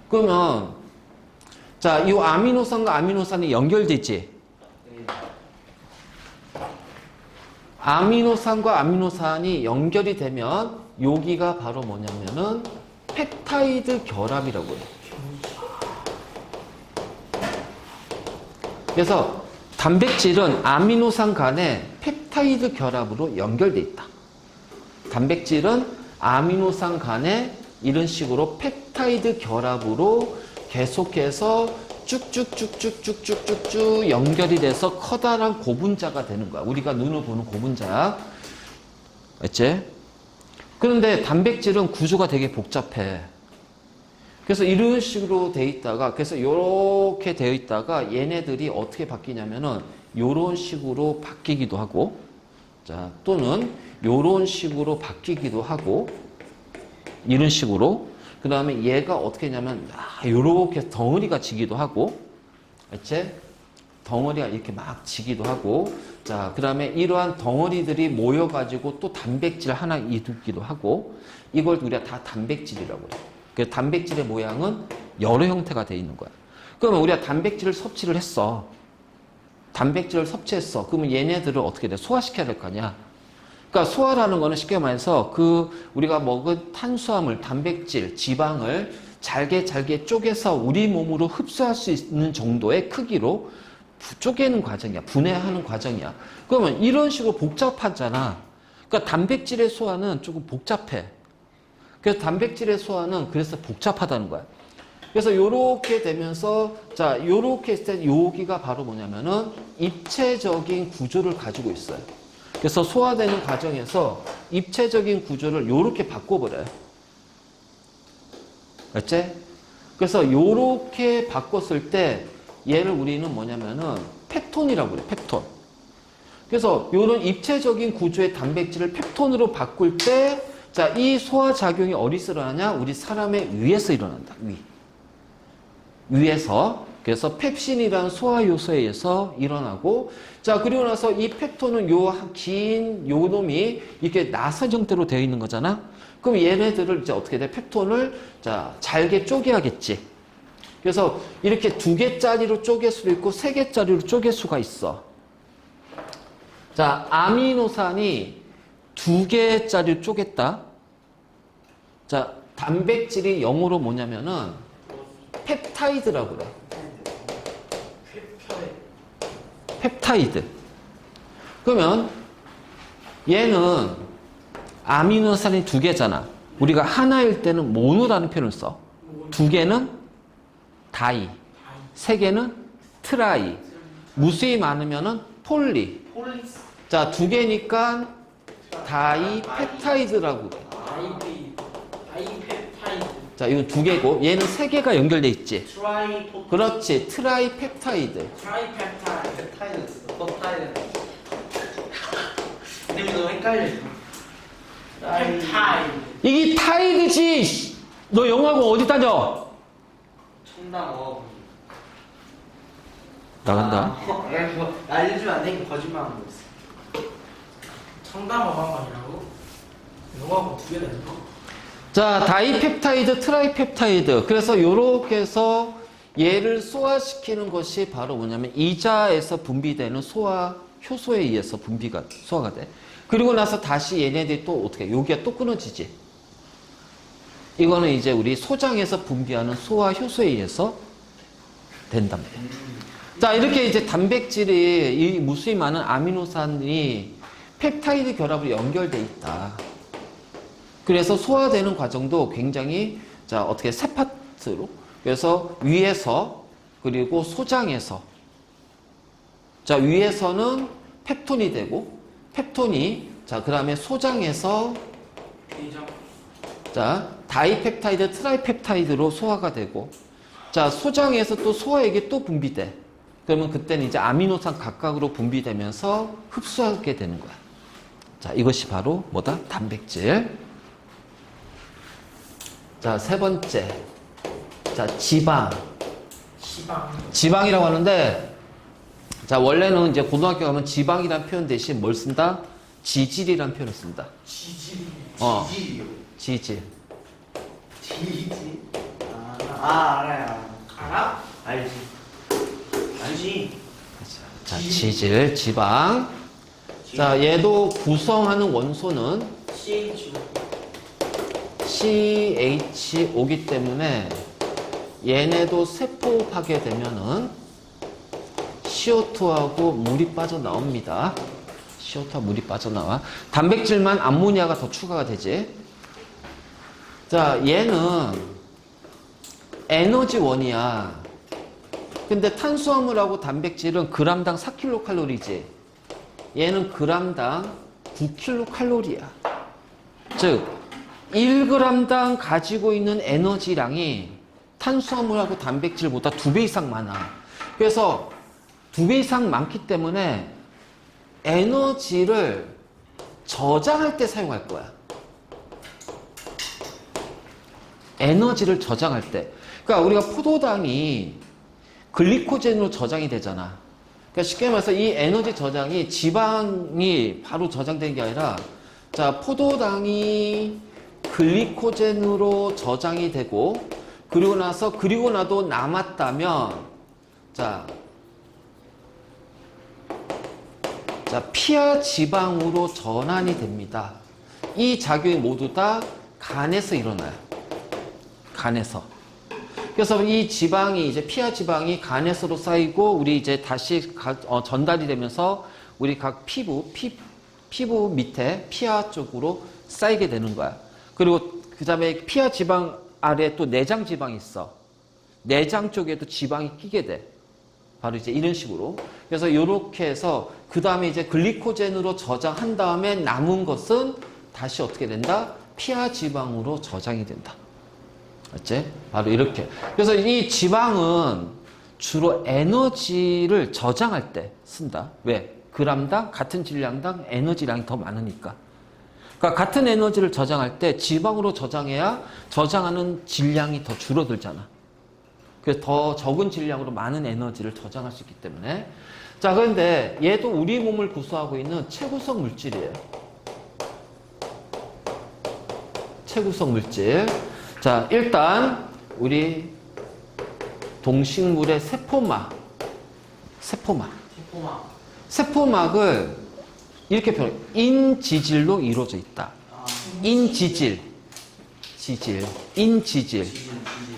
그러면, 자, 이 아미노산과 아미노산이 연결되지? 아미노산과 아미노산이 연결이 되면 여기가 바로 뭐냐면은 펩타이드 결합이라고 해요. 그래서 단백질은 아미노산 간에 펩타이드 결합으로 연결돼 있다. 단백질은 아미노산 간에 이런 식으로 펩타이드 결합으로 계속해서 쭉쭉쭉쭉쭉쭉쭉 연결이 돼서 커다란 고분자가 되는 거야. 우리가 눈으로 보는 고분자야. 알지? 그런데 단백질은 구조가 되게 복잡해. 그래서 이런 식으로 돼 있다가, 그래서 이렇게 되어 있다가 얘네들이 어떻게 바뀌냐면은 이런 식으로 바뀌기도 하고, 자, 또는 이런 식으로 바뀌기도 하고, 이런 식으로. 그 다음에 얘가 어떻게 했냐면, 이렇게 덩어리가 지기도 하고, 알지? 덩어리가 이렇게 막 지기도 하고, 자, 그 다음에 이러한 덩어리들이 모여가지고 또 단백질 하나 이루기도 하고, 이걸 우리가 다 단백질이라고 그래. 그 단백질의 모양은 여러 형태가 되어 있는 거야. 그러면 우리가 단백질을 섭취를 했어. 단백질을 섭취했어. 그러면 얘네들을 어떻게 돼? 소화시켜야 될 거 아니야? 그러니까 소화라는 거는 쉽게 말해서 그 우리가 먹은 탄수화물, 단백질, 지방을 잘게 쪼개서 우리 몸으로 흡수할 수 있는 정도의 크기로 쪼개는 과정이야. 분해하는 과정이야. 그러면 이런 식으로 복잡하잖아. 그러니까 단백질의 소화는 조금 복잡해. 그래서 단백질의 소화는 그래서 복잡하다는 거야. 그래서 요렇게 되면서, 자, 요렇게 했을 때 여기가 바로 뭐냐면은 입체적인 구조를 가지고 있어요. 그래서 소화되는 과정에서 입체적인 구조를 요렇게 바꿔버려요. 알지? 그래서 요렇게 바꿨을 때 얘를 우리는 뭐냐면은 펩톤이라고 그래, 펩톤. 그래서 이런 입체적인 구조의 단백질을 펩톤으로 바꿀 때, 자, 이 소화작용이 어디서 일어나냐? 우리 사람의 위에서 일어난다, 위에서. 그래서 펩신이라는 소화효소에 의해서 일어나고, 자, 그리고 나서 이 펩톤은 요 놈이 이렇게 나선 형태로 되어 있는 거잖아? 그럼 얘네들을 이제 어떻게 돼? 펩톤을, 자, 잘게 쪼개야겠지. 그래서 이렇게 2개짜리로 쪼갤 수도 있고 3개짜리로 쪼갤 수가 있어. 자, 아미노산이 2개짜리로 쪼갰다. 자, 단백질이 영어로 뭐냐면은 펩타이드라고 그래. 펩타이드. 그러면 얘는 아미노산이 2개잖아. 우리가 하나일 때는 모노라는 표현을 써. 2개는 다이, 3개는 트라이, 무수히 많으면은 폴리. 폴리스. 자, 2개니까 다이펩타이드라고 그래. 다이펩타이드. 자, 이건 2개고 얘는 3개가 연결돼 있지. 트라이포. 그렇지, 트라이펩타이드. 트라이펩타이드. 펩타이드. 펩타이드. 이름이 너무 헷갈려. 펩타이드. 이게 타이드지. 씨. 너 영어학원 어디 다녀? 청담어. 나간다. 알려주면 안 되니까 거짓말하는 거 있어. 청담어방관이라고? 영어하고 2개 되는 거? 자, 다이펩타이드, 트라이펩타이드. 그래서 요렇게 해서 얘를 소화시키는 것이 바로 뭐냐면 이자에서 분비되는 소화 효소에 의해서 소화가 돼. 그리고 나서 다시 얘네들이 또 어떻게, 여기가 또 끊어지지. 이거는 이제 우리 소장에서 분비하는 소화 효소에 의해서 된단 말이야. 자, 이렇게 이제 단백질이 이 무수히 많은 아미노산이 펩타이드 결합으로 연결돼 있다. 그래서 소화되는 과정도 굉장히, 자, 어떻게 세 파트로. 그래서 위에서, 그리고 소장에서. 자, 위에서는 펩톤이 되고, 펩톤이, 자, 그 다음에 소장에서, 자, 다이펩타이드, 트라이펩타이드로 소화가 되고, 자, 소장에서 또 소화액이 또 분비돼. 그러면 그때는 이제 아미노산 각각으로 분비되면서 흡수하게 되는 거야. 자, 이것이 바로 뭐다? 단백질. 자, 3번째. 자, 지방. 지방이라고 하는데, 자, 원래는 이제 고등학교 가면 지방이라는 표현 대신 뭘 쓴다? 지질이라는 표현을 쓴다. 지질이. 지질이요. 지질. 지질. 알아요. 알아? 알지. 알지. 자, 지질, 지방. 자, 얘도 구성하는 원소는 CHO기 때문에 얘네도 세포하게 되면은 CO2하고 물이 빠져나옵니다. CO2와 물이 빠져나와. 단백질만 암모니아가 더 추가가 되지. 자, 얘는 에너지원이야. 근데 탄수화물하고 단백질은 g당 4kcal이지. 얘는 g당 9kcal이야. 즉 1g당 가지고 있는 에너지량이 탄수화물하고 단백질보다 2배 이상 많아. 그래서 2배 이상 많기 때문에 에너지를 저장할 때 사용할 거야. 에너지를 저장할 때. 그러니까 우리가 포도당이 글리코젠으로 저장이 되잖아. 그러니까 쉽게 말해서 이 에너지 저장이 지방이 바로 저장되는 게 아니라, 자, 포도당이 글리코젠으로 저장이 되고, 그리고 나도 남았다면, 자, 피하 지방으로 전환이 됩니다. 이 작용이 모두 다 간에서 일어나요. 간에서. 그래서 이 지방이 이제 피하 지방이 간에서로 쌓이고 우리 이제 다시 전달이 되면서 우리 각 피부 밑에 피하 쪽으로 쌓이게 되는 거야. 그리고 그 다음에 피하 지방 아래에 또 내장 지방이 있어. 내장 쪽에도 지방이 끼게 돼. 바로 이제 이런 식으로. 그래서 이렇게 해서 그 다음에 이제 글리코젠으로 저장한 다음에 남은 것은 다시 어떻게 된다? 피하 지방으로 저장이 된다. 맞지? 바로 이렇게. 그래서 이 지방은 주로 에너지를 저장할 때 쓴다. 왜? 그람당 같은 질량당 에너지량이 더 많으니까. 그러니까 같은 에너지를 저장할 때 지방으로 저장해야 저장하는 질량이 더 줄어들잖아. 그래서 더 적은 질량으로 많은 에너지를 저장할 수 있기 때문에. 자, 그런데 얘도 우리 몸을 구성하고 있는 최구성 물질이에요. 최구성 물질. 자, 일단 우리 동식물의 세포막. 세포막을 이렇게 표현해. 인지질로 이루어져 있다. 인지질. 인지질.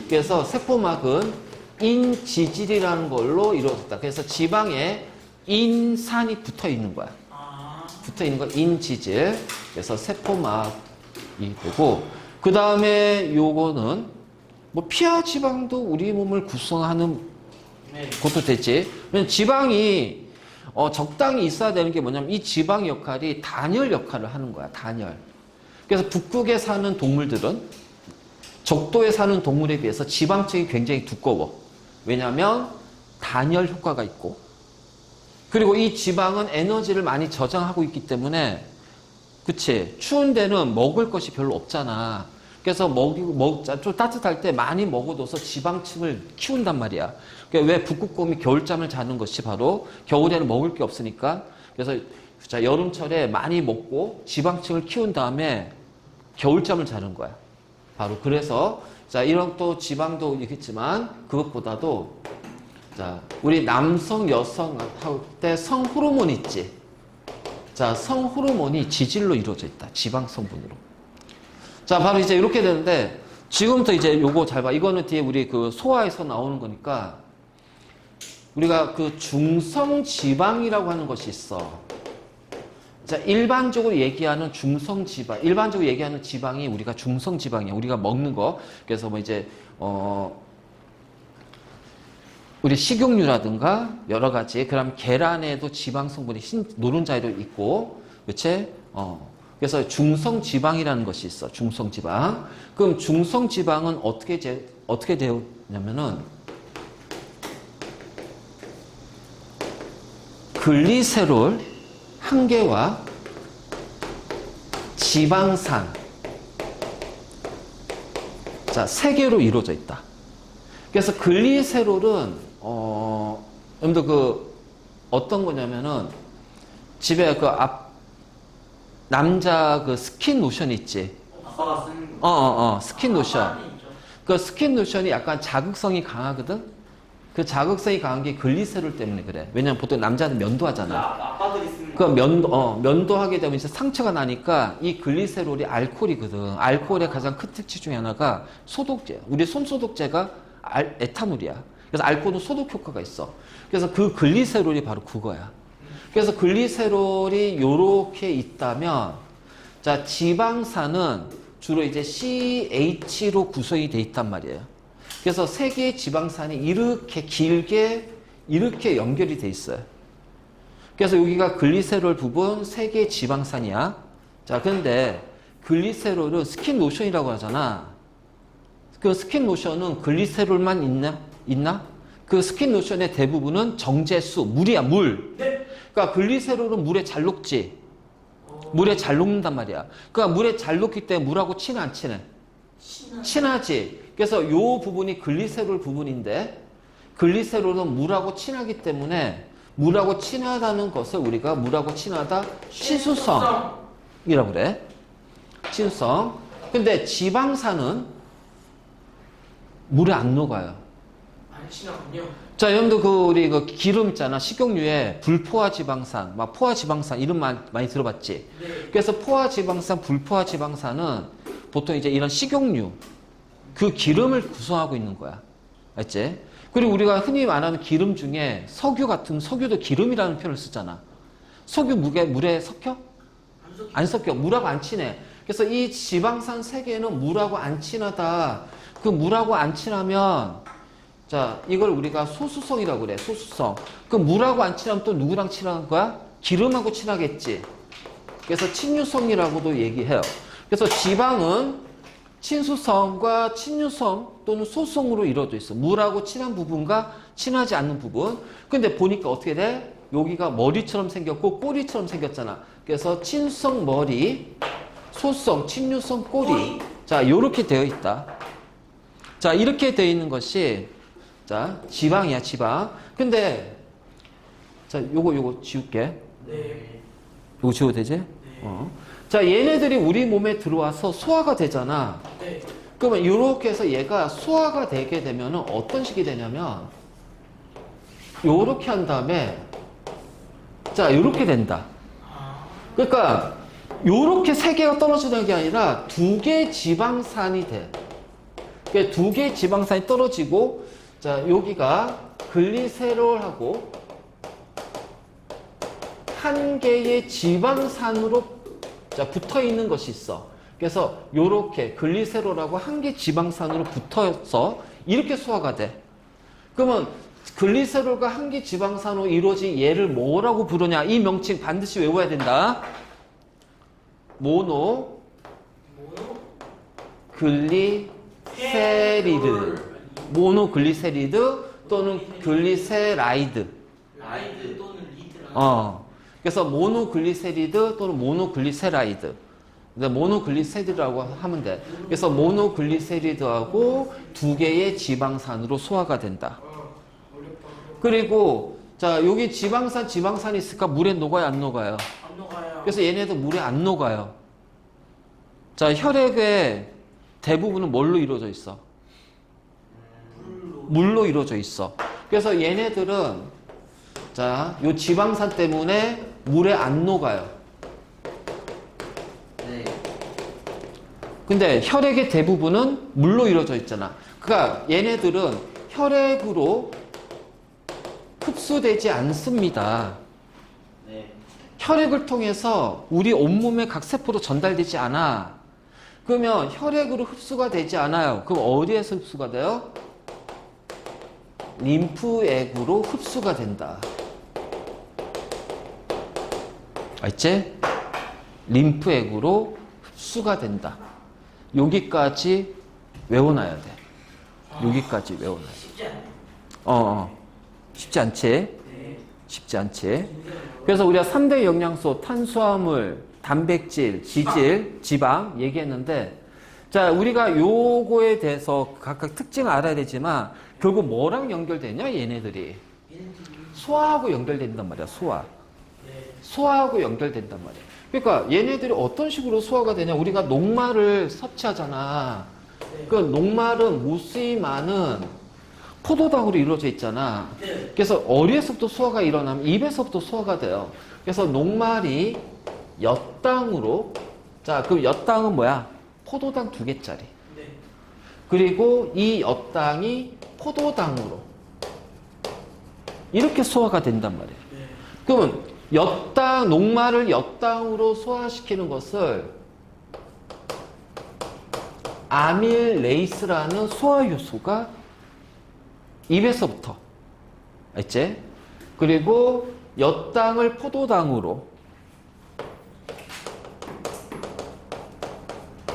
그래서 세포막은 인지질이라는 걸로 이루어졌다. 그래서 지방에 인산이 붙어 있는 거야. 붙어 있는 거 인지질. 그래서 세포막이 되고, 그 다음에 요거는 뭐 피하 지방도 우리 몸을 구성하는 것도 되지. 왜냐면 지방이 적당히 있어야 되는 게 뭐냐면 이 지방 역할이 단열 역할을 하는 거야. 단열. 그래서 북극에 사는 동물들은 적도에 사는 동물에 비해서 지방층이 굉장히 두꺼워. 왜냐하면 단열 효과가 있고, 그리고 이 지방은 에너지를 많이 저장하고 있기 때문에, 그치? 추운 데는 먹을 것이 별로 없잖아. 그래서 좀 따뜻할 때 많이 먹어둬서 지방층을 키운단 말이야. 그러니까 왜 북극곰이 겨울잠을 자는 것이 바로 겨울에는 먹을 게 없으니까. 그래서 자, 여름철에 많이 먹고 지방층을 키운 다음에 겨울잠을 자는 거야. 바로 그래서 자, 이런 또 지방도 있겠지만 그것보다도 자, 우리 남성 여성 할 때 성호르몬 있지. 자, 성호르몬이 지질로 이루어져 있다. 지방 성분으로. 자, 바로 이제 이렇게 되는데, 지금부터 이제 요거 잘 봐. 이거는 뒤에 우리 그 소화에서 나오는 거니까, 우리가 그 중성지방이라고 하는 것이 있어. 자, 일반적으로 얘기하는 중성지방, 일반적으로 얘기하는 지방이 우리가 중성지방이야. 우리가 먹는 거. 그래서 뭐 이제, 우리 식용유라든가 여러 가지, 그다음 계란에도 지방 성분이 노른자에도 있고, 그치? 그래서 중성지방이라는 것이 있어. 중성지방. 그럼 중성지방은 어떻게 되었냐면은 글리세롤 한 개와 지방산, 자, 세 개로 이루어져 있다. 그래서 글리세롤은 여러분들 그 어떤 거냐면은 집에 그 남자 그 스킨 로션 있지. 아빠가 쓰는 거. 스킨 로션. 그 스킨 로션이 약간 자극성이 강하거든. 그 자극성이 강한 게 글리세롤 때문에 그래. 왜냐면 보통 남자는 면도하잖아. 아빠들이 쓰는 그 면도하게 되면 이제 상처가 나니까 이 글리세롤이 알코올이거든. 알코올의 가장 큰 특징 중에 하나가 소독제야. 우리 손 소독제가 에탄올이야. 그래서 알코올은 소독 효과가 있어. 그래서 그 글리세롤이 바로 그거야. 그래서 글리세롤이 요렇게 있다면, 자, 지방산은 주로 이제 CH로 구성이 돼 있단 말이에요. 그래서 세 개의 지방산이 이렇게 길게 이렇게 연결이 돼 있어요. 그래서 여기가 글리세롤 부분 세 개의 지방산이야. 자, 근데 글리세롤은 스킨 로션이라고 하잖아. 그 스킨 로션은 글리세롤만 있나? 그 스킨 로션의 대부분은 정제수, 물이야, 물. 네? 그러니까 글리세롤은 물에 잘 녹지. 물에 잘 녹는단 말이야. 그러니까 물에 잘 녹기 때문에 물하고 친해, 안 친해? 친하지. 그래서 요 부분이 글리세롤 부분인데, 글리세롤은 물하고 친하기 때문에 물하고 친하다는 것을 우리가 물하고 친하다 친수성이라고 그래. 친수성. 근데 지방산은 물에 안 녹아요. 안 친하군요. 자, 여러분들 우리 그 기름 있잖아. 식용유에 불포화 지방산, 막 포화 지방산 이름 많이 들어봤지? 네. 그래서 포화 지방산, 불포화 지방산은 보통 이제 이런 식용유, 그 기름을 구성하고 있는 거야. 알지? 그리고 우리가 흔히 말하는 기름 중에 석유 같은, 석유도 기름이라는 표현을 쓰잖아. 석유 물에 섞여? 안 섞여. 물하고 안 친해. 그래서 이 지방산 세 개는 물하고 안 친하다. 그 물하고 안 친하면, 자, 이걸 우리가 소수성이라고 그래. 소수성. 그 물하고 안 친하면 또 누구랑 친한 거야? 기름하고 친하겠지. 그래서 친유성이라고도 얘기해요. 그래서 지방은 친수성과 친유성 또는 소수성으로 이루어져 있어. 물하고 친한 부분과 친하지 않는 부분. 근데 보니까 어떻게 돼? 여기가 머리처럼 생겼고 꼬리처럼 생겼잖아. 그래서 친성 머리, 소성, 친유성 꼬리. 자, 요렇게 되어 있다. 자, 이렇게 되어 있는 것이 자, 지방이야, 지방. 근데 자, 요거 지울게. 네. 요거 지워도 되지? 자, 얘네들이 우리 몸에 들어와서 소화가 되잖아. 네. 그러면 이렇게 해서 얘가 소화가 되게 되면 어떤 식이 되냐면 요렇게 한 다음에 자, 요렇게 된다. 그러니까 요렇게 세 개가 떨어지는 게 아니라 두 개의 지방산이 돼. 그러니까 두 개의 지방산이 떨어지고 자, 여기가 글리세롤하고 한 개의 지방산으로 자, 붙어 있는 것이 있어. 그래서 요렇게 글리세롤하고 한 개 지방산으로 붙어서 이렇게 소화가 돼. 그러면 글리세롤과 한 개 지방산으로 이루어진 얘를 뭐라고 부르냐? 이 명칭 반드시 외워야 된다. 모노 글리세리드. 모노글리세리드 또는 글리세라이드. 라이드 또는 리드. 그래서 모노글리세리드 또는 모노글리세라이드. 근데 모노글리세리드라고 하면 돼. 그래서 모노글리세리드하고 두 개의 지방산으로 소화가 된다. 그리고 자, 여기 지방산이 있을까? 물에 녹아요, 안 녹아요? 안 녹아요. 그래서 얘네도 물에 안 녹아요. 자, 혈액의 대부분은 뭘로 이루어져 있어? 물로 이루어져 있어. 그래서 얘네들은 자, 요 지방산 때문에 물에 안 녹아요. 네. 근데 혈액의 대부분은 물로 이루어져 있잖아. 그러니까 얘네들은 혈액으로 흡수되지 않습니다. 네. 혈액을 통해서 우리 온몸의 각 세포로 전달되지 않아. 그러면 혈액으로 흡수가 되지 않아요. 그럼 어디에서 흡수가 돼요? 림프액으로 흡수가 된다. 알지? 림프액으로 흡수가 된다. 여기까지 외워놔야 돼. 여기까지 외워놔야 돼. 쉽지 않네. 쉽지 않지? 네. 쉽지 않지? 그래서 우리가 3대 영양소, 탄수화물, 단백질, 지질, 지방 얘기했는데 자, 우리가 요거에 대해서 각각 특징을 알아야 되지만 결국 뭐랑 연결되냐, 얘네들이? 소화하고 연결된단 말이야, 소화. 소화하고 연결된단 말이야. 그러니까 얘네들이 어떤 식으로 소화가 되냐? 우리가 녹말을 섭취하잖아. 그 녹말은 무수히 많은 포도당으로 이루어져 있잖아. 그래서 어디에서부터 소화가 일어나면 입에서부터 소화가 돼요. 그래서 녹말이 엿당으로 자, 그럼 엿당은 뭐야? 포도당 2개짜리. 그리고 이 엿당이 포도당으로 이렇게 소화가 된단 말이에요. 그러면 엿당, 녹말을 엿당으로 소화시키는 것을 아밀레이스라는 소화 효소가 입에서부터 알지? 그리고 엿당을 포도당으로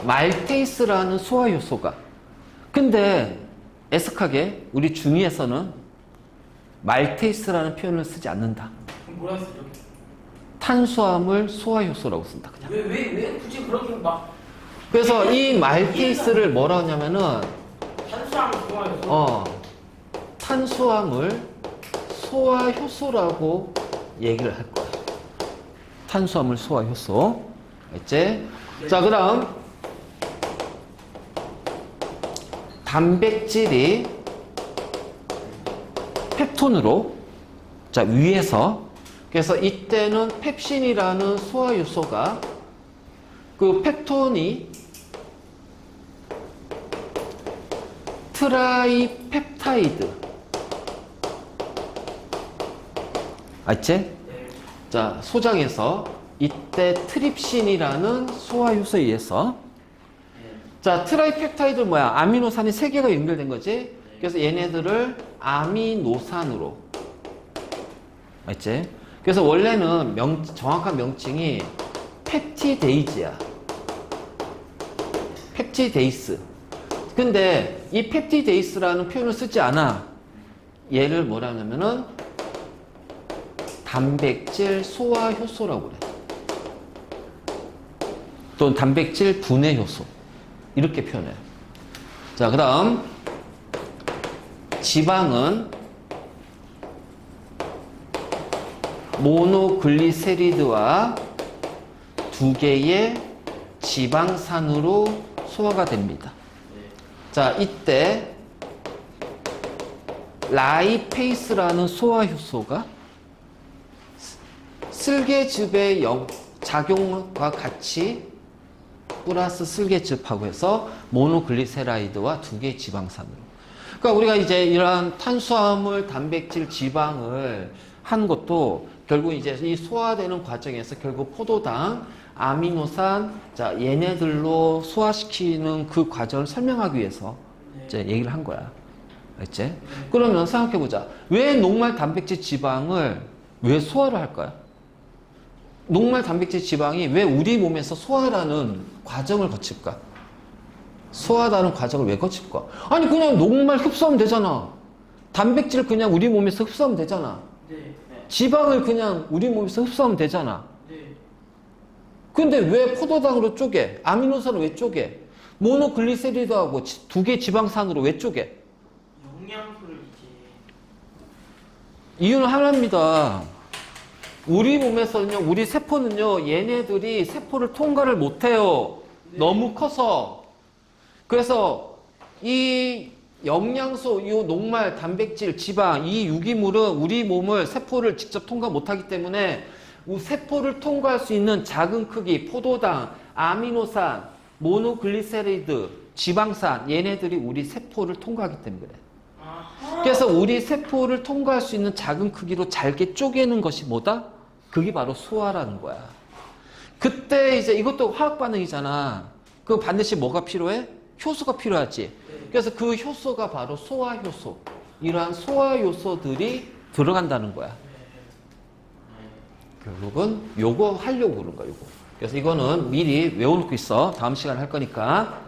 말테이스라는 소화 효소가 근데 애석하게 우리 중의에서는 말테이스라는 표현을 쓰지 않는다. 그럼 뭐라 쓰죠? 탄수화물 소화 효소라고 쓴다 그냥. 왜 굳이 그렇게 막 그래서 이 말테이스를 뭐라 하냐면은 탄수화물 좋아해서 탄수화물 소화 효소라고 얘기를 할 거야. 탄수화물 소화 효소. 알지? 자, 그다음 단백질이 펩톤으로 자, 위에서 그래서 이때는 펩신이라는 소화 효소가 그 펩톤이 트라이펩타이드 알지? 자, 소장에서 이때 트립신이라는 소화 효소에 의해서 자, 트라이펩타이드는 뭐야? 아미노산이 3개가 연결된 거지? 그래서 얘네들을 아미노산으로 알지? 그래서 원래는 정확한 명칭이 펩티데이즈야. 펩티데이스. 근데 이 펩티데이스라는 표현을 쓰지 않아. 얘를 뭐라 하냐면은 단백질 소화 효소라고 그래. 또는 단백질 분해 효소. 이렇게 표현해요. 자, 그 다음 지방은 모노글리세리드와 두 개의 지방산으로 소화가 됩니다. 자, 이때 라이페이스라는 소화 효소가 쓸개즙의 작용과 같이 플러스 쓸개즙하고 해서 모노글리세라이드와 두 개의 지방산으로. 그러니까 우리가 이제 이러한 탄수화물, 단백질, 지방을 한 것도 결국 이제 이 소화되는 과정에서 결국 포도당, 아미노산, 자, 얘네들로 소화시키는 그 과정을 설명하기 위해서 이제 얘기를 한 거야. 알지? 그러면 생각해보자. 왜 녹말 단백질 지방을 왜 소화를 할까요? 녹말 단백질 지방이 왜 우리 몸에서 소화라는 과정을 거칠까? 소화라는 과정을 왜 거칠까? 아니, 그냥 녹말 흡수하면 되잖아. 단백질 그냥 우리 몸에서 흡수하면 되잖아. 네. 지방을 그냥 우리 몸에서 흡수하면 되잖아. 네. 근데 왜 포도당으로 쪼개? 아미노산을 왜 쪼개? 모노글리세리드하고 두 개 지방산으로 왜 쪼개? 영양소를 이제. 이유는 하나입니다. 우리 몸에서는요, 우리 세포는요, 얘네들이 세포를 통과를 못해요. 네. 너무 커서. 그래서 이 영양소, 이 녹말, 단백질, 지방, 이 유기물은 우리 몸을, 세포를 직접 통과 못하기 때문에 세포를 통과할 수 있는 작은 크기, 포도당, 아미노산, 모노글리세리드, 지방산, 얘네들이 우리 세포를 통과하기 때문에 그래. 그래서 우리 세포를 통과할 수 있는 작은 크기로 잘게 쪼개는 것이 뭐다? 그게 바로 소화라는 거야. 그때 이제 이것도 화학 반응이잖아. 그 반드시 뭐가 필요해? 효소가 필요하지. 그래서 그 효소가 바로 소화 효소. 이러한 소화 요소들이 들어간다는 거야. 결국은 요거 하려고 그런 거야, 요거. 그래서 이거는 미리 외워놓고 있어. 다음 시간에 할 거니까.